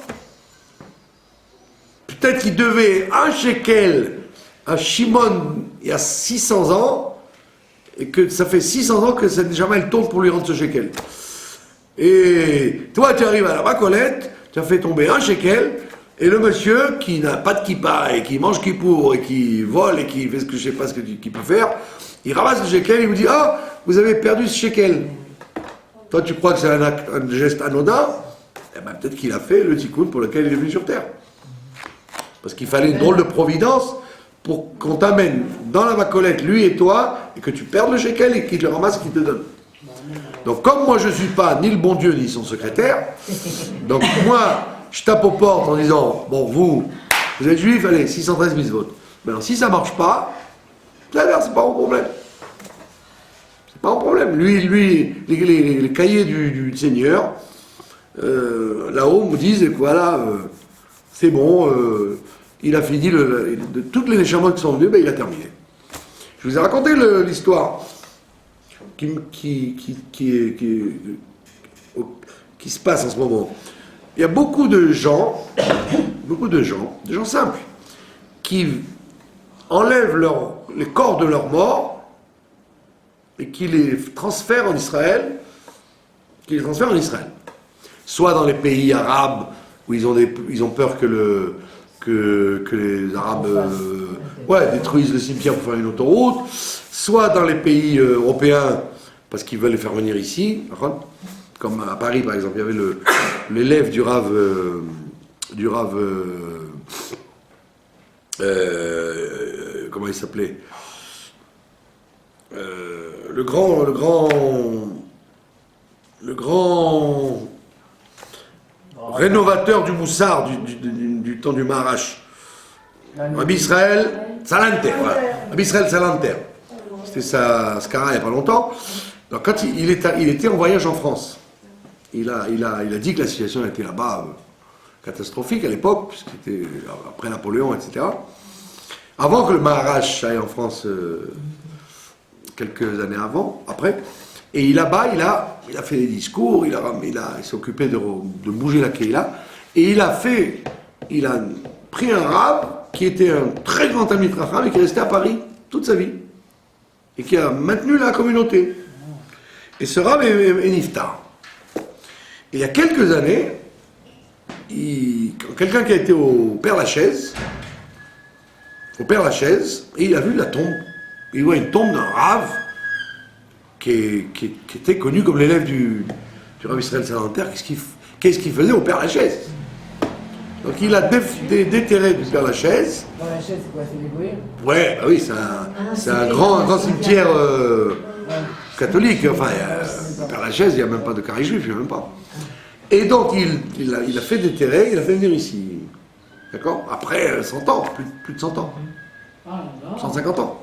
peut-être qu'il devait un shekel à Shimon il y a 600 ans, et que ça fait 600 ans que c'est jamais le tourne pour lui rendre ce shekel. Et toi, tu arrives à la Macolette, tu as fait tomber un shekel, et le monsieur qui n'a pas de kippa, et qui mange kippour, et qui vole, et qui fait ce que je sais pas ce qu'il peut faire, il ramasse le shekel, il vous dit « Ah, vous avez perdu ce shekel !» Toi, tu crois que c'est un geste anodin? Eh ben, peut-être qu'il a fait le tikkun pour lequel il est venu sur Terre. Parce qu'il fallait une drôle de providence pour qu'on t'amène dans la Macolette, lui et toi, et que tu perdes le shekel et qu'il te le ramasse et qu'il te donne. Donc, comme moi, je ne suis pas ni le bon Dieu ni son secrétaire, donc moi, je tape aux portes en disant « Bon, vous êtes juif, allez, 613 mitzvot. » Maintenant, si ça ne marche pas, c'est pas mon problème. C'est pas un problème. Lui, les cahiers du Seigneur, là-haut, me disent que voilà, c'est bon, il a fini de toutes les néchamot qui sont venus, ben, il a terminé. Je vous ai raconté l'histoire qui se passe en ce moment. Il y a beaucoup de gens simples, qui enlèvent les corps de leurs morts et qui les transfèrent en Israël, soit dans les pays arabes où ils ont peur que les Arabes détruisent le cimetière pour faire une autoroute, soit dans les pays européens parce qu'ils veulent les faire venir ici, comme à Paris par exemple, il y avait l'élève du Rav comment il s'appelait, le grand rénovateur du Moussard du temps du Maharash, Rabbi Israël Salanter, voilà. Rabbi Israël Salanter. C'était sa skara il n'y a pas longtemps. Donc quand il était en voyage en France, il a dit que la situation était là-bas catastrophique à l'époque, puisqu'il était après Napoléon, etc. Avant que le Maharash aille en France, quelques années après, et là-bas, il a fait des discours, il s'est occupé de bouger la Keïla, et il a pris un rab qui était un très grand ami de Racham et qui est resté à Paris toute sa vie, et qui a maintenu la communauté. Et ce rab est niftar. Et il y a quelques années, quelqu'un qui a été au Père-Lachaise, et il a vu la tombe. Il voit une tombe d'un rave qui était connu comme l'élève du Rav Israël Salanter. Qu'est-ce qu'il faisait au Père-Lachaise? Donc il a déterré du Père-Lachaise. Père-Lachaise, c'est quoi? C'est les Goïrs? Ouais, bah oui, c'est un grand cimetière catholique. Enfin, Père-Lachaise, il n'y a même pas de carré juif, il n'y a même pas. Et donc il a fait déterrer, il a fait venir ici. D'accord? Après 100 ans, plus de 100 ans. 150 ans.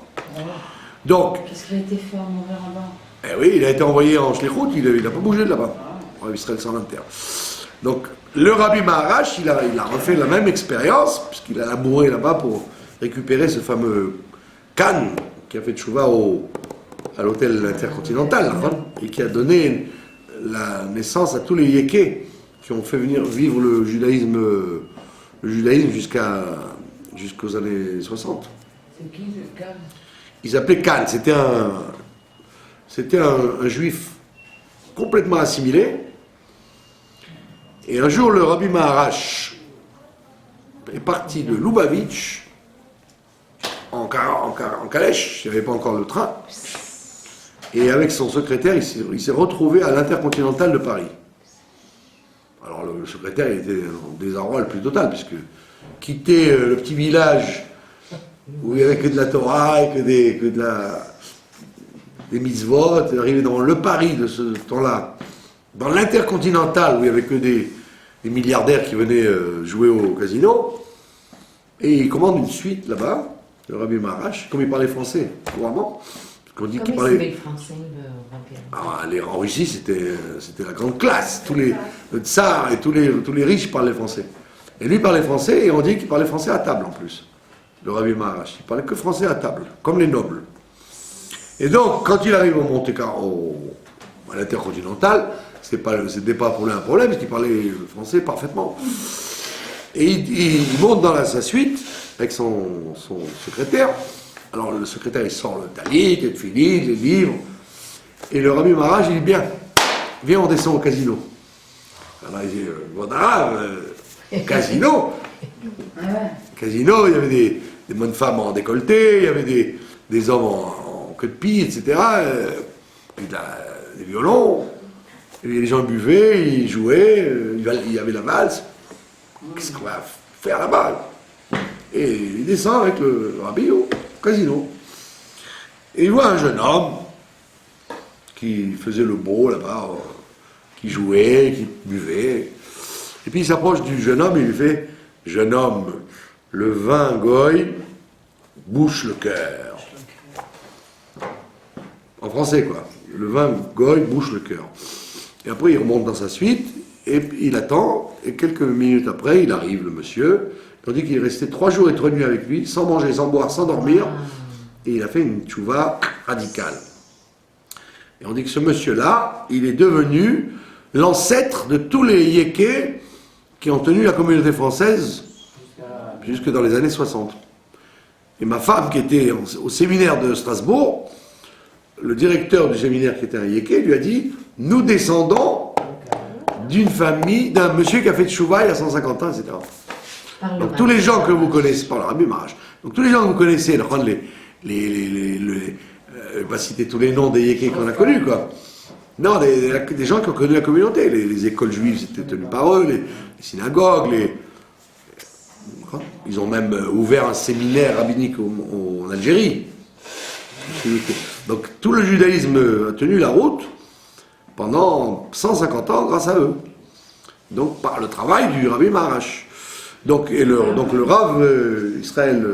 Donc. Qu'est-ce qui a été fait en mauvais rabbin? Eh oui, il a été envoyé en Shlichut, il n'a pas bougé de là-bas. Rabbi Israël Salanter. Donc, le Rabbi Maharash, il a refait la même expérience, puisqu'il a labouré là-bas pour récupérer ce fameux Khan qui a fait tchouva à l'hôtel intercontinental, et qui a donné la naissance à tous les yékés qui ont fait vivre le judaïsme jusqu'aux années 60. C'est qui ce Khan? Il s'appelait Khan, c'était un juif complètement assimilé. Et un jour, le Rabbi Maharash est parti de Lubavitch en calèche, il n'y avait pas encore le train. Et avec son secrétaire, il s'est retrouvé à l'Intercontinental de Paris. Alors le secrétaire, il était en désarroi le plus total, puisque quitter le petit village où il n'y avait que de la Torah et que des mitzvot, et arriver dans le Paris de ce temps-là, dans l'Intercontinental où il n'y avait que des milliardaires qui venaient jouer au casino, et il commande une suite là-bas, le Rabbi Maharash, comme il parlait français couramment. Qu'on dit qu'il parlait. Français, en Russie, c'était la grande classe. Le tsar et tous les riches parlaient français. Et lui parlait français, et on dit qu'il parlait français à table en plus. Le Rabbi Maharash, il parlait que français à table, comme les nobles. Et donc, quand il arrive au Monte-Carlo, à l'Intercontinental, c'était pas pour lui un problème, parce qu'il parlait français parfaitement. Et il monte dans sa suite avec son secrétaire. Alors le secrétaire, il sort le talit, le tefillin, les livres. Et le Rabbi Maharaj, il dit bien, viens, on descend au casino. Alors il dit, bon arabe, casino. Casino, il y avait des bonnes femmes en décolleté, il y avait des hommes en queue de pie, etc. Puis des violons. Et les gens buvaient, ils jouaient, il y avait la valse. Qu'est-ce qu'on va faire là-bas? Et il descend avec le rabbi au casino. Et il voit un jeune homme qui faisait le beau là-bas, qui jouait, qui buvait. Et puis il s'approche du jeune homme et il lui fait, jeune homme, le vin goy bouche le cœur. En français, quoi. Le vin goy bouche le cœur. Et après, il remonte dans sa suite, et il attend, et quelques minutes après, il arrive, le monsieur, tandis qu'il est resté 3 jours et 3 nuits avec lui, sans manger, sans boire, sans dormir, et il a fait une tchouva radicale. Et on dit que ce monsieur-là, il est devenu l'ancêtre de tous les yékés qui ont tenu la communauté française jusque dans les années 60. Et ma femme, qui était au séminaire de Strasbourg, le directeur du séminaire, qui était un yéké, lui a dit, nous descendons d'une famille, d'un monsieur qui a fait tchouva il y a 150 ans, etc. Donc tous les gens que vous connaissez, par le Rabbi Maharaj, donc tous les gens que vous connaissez, je vais pas citer tous les noms des yékés qu'on a connus, quoi. Non, des gens qui ont connu la communauté, les écoles juives étaient tenues par eux, les synagogues, ils ont même ouvert un séminaire rabbinique en Algérie. Donc tout le judaïsme a tenu la route pendant 150 ans grâce à eux. Donc par le travail du Rabbi Maharaj. Donc le Rav Israël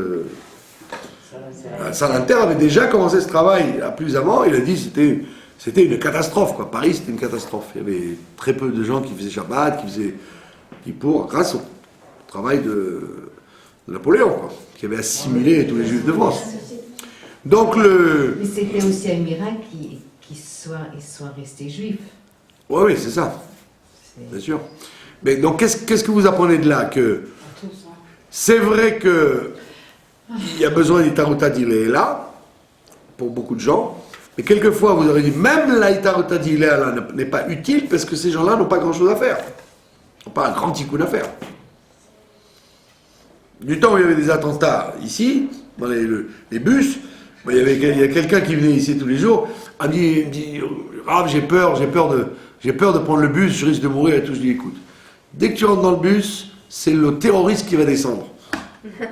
Salanter avait déjà commencé ce travail plus avant. Il a dit que c'était une catastrophe, quoi. Paris, c'était une catastrophe. Il y avait très peu de gens qui faisaient Shabbat, grâce au travail de Napoléon, quoi, qui avait assimilé tous les Juifs de France. Donc Mais c'était aussi un miracle qu'ils soient restés juifs. Oui, c'est ça. Bien sûr. Mais donc, qu'est-ce que vous apprenez de là? Que c'est vrai que il y a besoin d'Itaruta là pour beaucoup de gens, mais quelquefois vous aurez dit même la Itaruta là n'est pas utile parce que ces gens-là n'ont pas grand-chose à faire, n'ont pas un grand tikkun à faire. Du temps où il y avait des attentats ici, dans les bus, il y a quelqu'un qui venait ici tous les jours, il me dit Rav, j'ai peur de prendre le bus, je risque de mourir et tout. Je dis écoute, dès que tu rentres dans le bus, c'est le terroriste qui va descendre.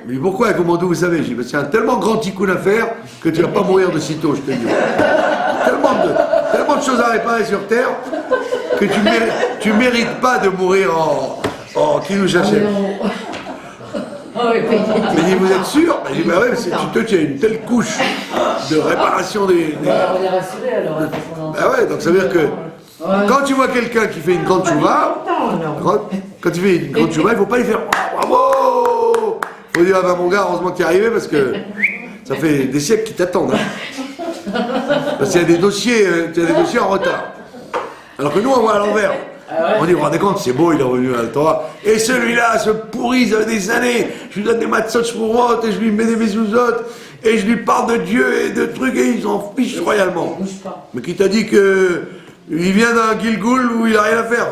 Mais pourquoi? Comment vous savez? Je dis parce qu'il y a un tellement grand tikkun à faire que tu ne vas pas mourir de sitôt, je te dis. Tellement de choses à réparer sur terre que tu mérites pas de mourir en Kiddush Hashem. Mais dit, vous êtes sûr? Je dis, bah ouais, tu as une telle couche de réparation des... On est rassuré alors. Ah ouais, donc ça veut dire que quand tu vois quelqu'un qui fait une grande chouva, quand tu fais une grande chouva, il ne faut pas lui faire bravo! Il faut dire, ah ben mon gars, heureusement que tu es arrivé parce que ça fait des siècles qui t'attendent. Hein. Parce qu'il y a des dossiers en retard. Alors que nous, on voit à l'envers. On dit, vous vous rendez compte, c'est beau, il est revenu à la Torah. Et celui-là se pourrit, ça fait des années. Je lui donne des matzot shmurot et je lui mets des mezuzot et je lui parle de Dieu et de trucs et il s'en fiche royalement. Mais qui t'a dit que il vient d'un Gilgoul où il n'a rien à faire?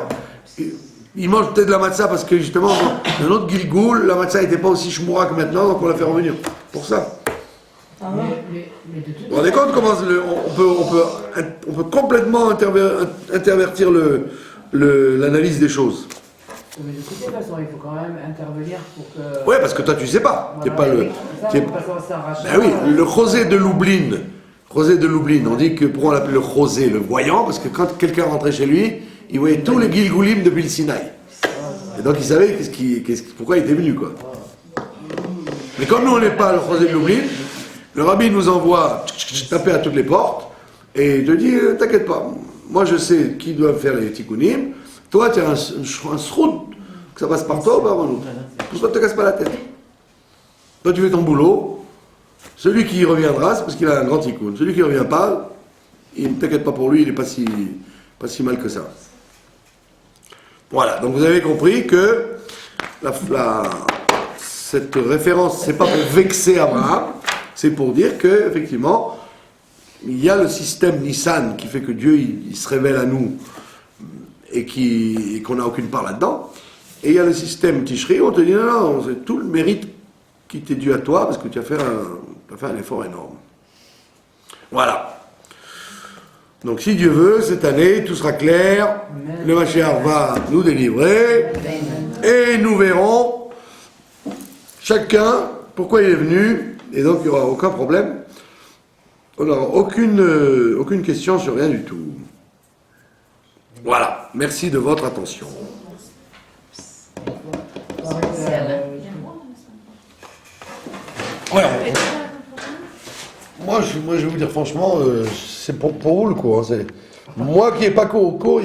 Il mange peut-être de la matzah parce que justement, dans un autre Gilgoul, la matzah n'était pas aussi shmura que maintenant, donc on l'a fait revenir. Pour ça. Mais vous vous rendez compte comment on peut complètement intervertir l'analyse des des choses. Mais de toute façon, il faut quand même intervenir pour que... Oui, parce que toi, tu sais pas. Voilà, T'es pas le... Ben oui, le José de Lublin. José de Lublin, on dit que pourquoi on l'appelle le José, le voyant, parce que quand quelqu'un rentrait chez lui, il voyait tous les Gilgoulim depuis le Sinaï. Et donc il savait pourquoi il était venu, quoi. Mais comme nous, on n'est pas le José de Lublin, le rabbi nous envoie taper à toutes les portes, et il te dit, t'inquiète pas, moi je sais qui doit faire les tikkunim, toi tu as un sroud, que ça passe par toi, bah, pourquoi ne te casse pas la tête? Toi tu fais ton boulot, celui qui reviendra, c'est parce qu'il a un grand tikkun. Celui qui ne revient pas, ne t'inquiète pas pour lui, il n'est pas si mal que ça. Voilà, donc vous avez compris que cette référence, c'est pas pour vexer Abraham, c'est pour dire que effectivement, il y a le système Nissan qui fait que Dieu il se révèle à nous et qu'on n'a aucune part là-dedans. Et il y a le système Tishri où on te dit non, c'est tout le mérite qui t'est dû à toi parce que tu as fait un effort énorme. Voilà. Donc si Dieu veut, cette année, tout sera clair, le Mashiach va nous délivrer, et nous verrons chacun pourquoi il est venu, et donc il n'y aura aucun problème, on n'aura aucune question sur rien du tout. Voilà, merci de votre attention. C'est Alain. Alors, moi, je vais vous dire franchement, c'est pour vous le cours. Moi qui n'ai pas cours,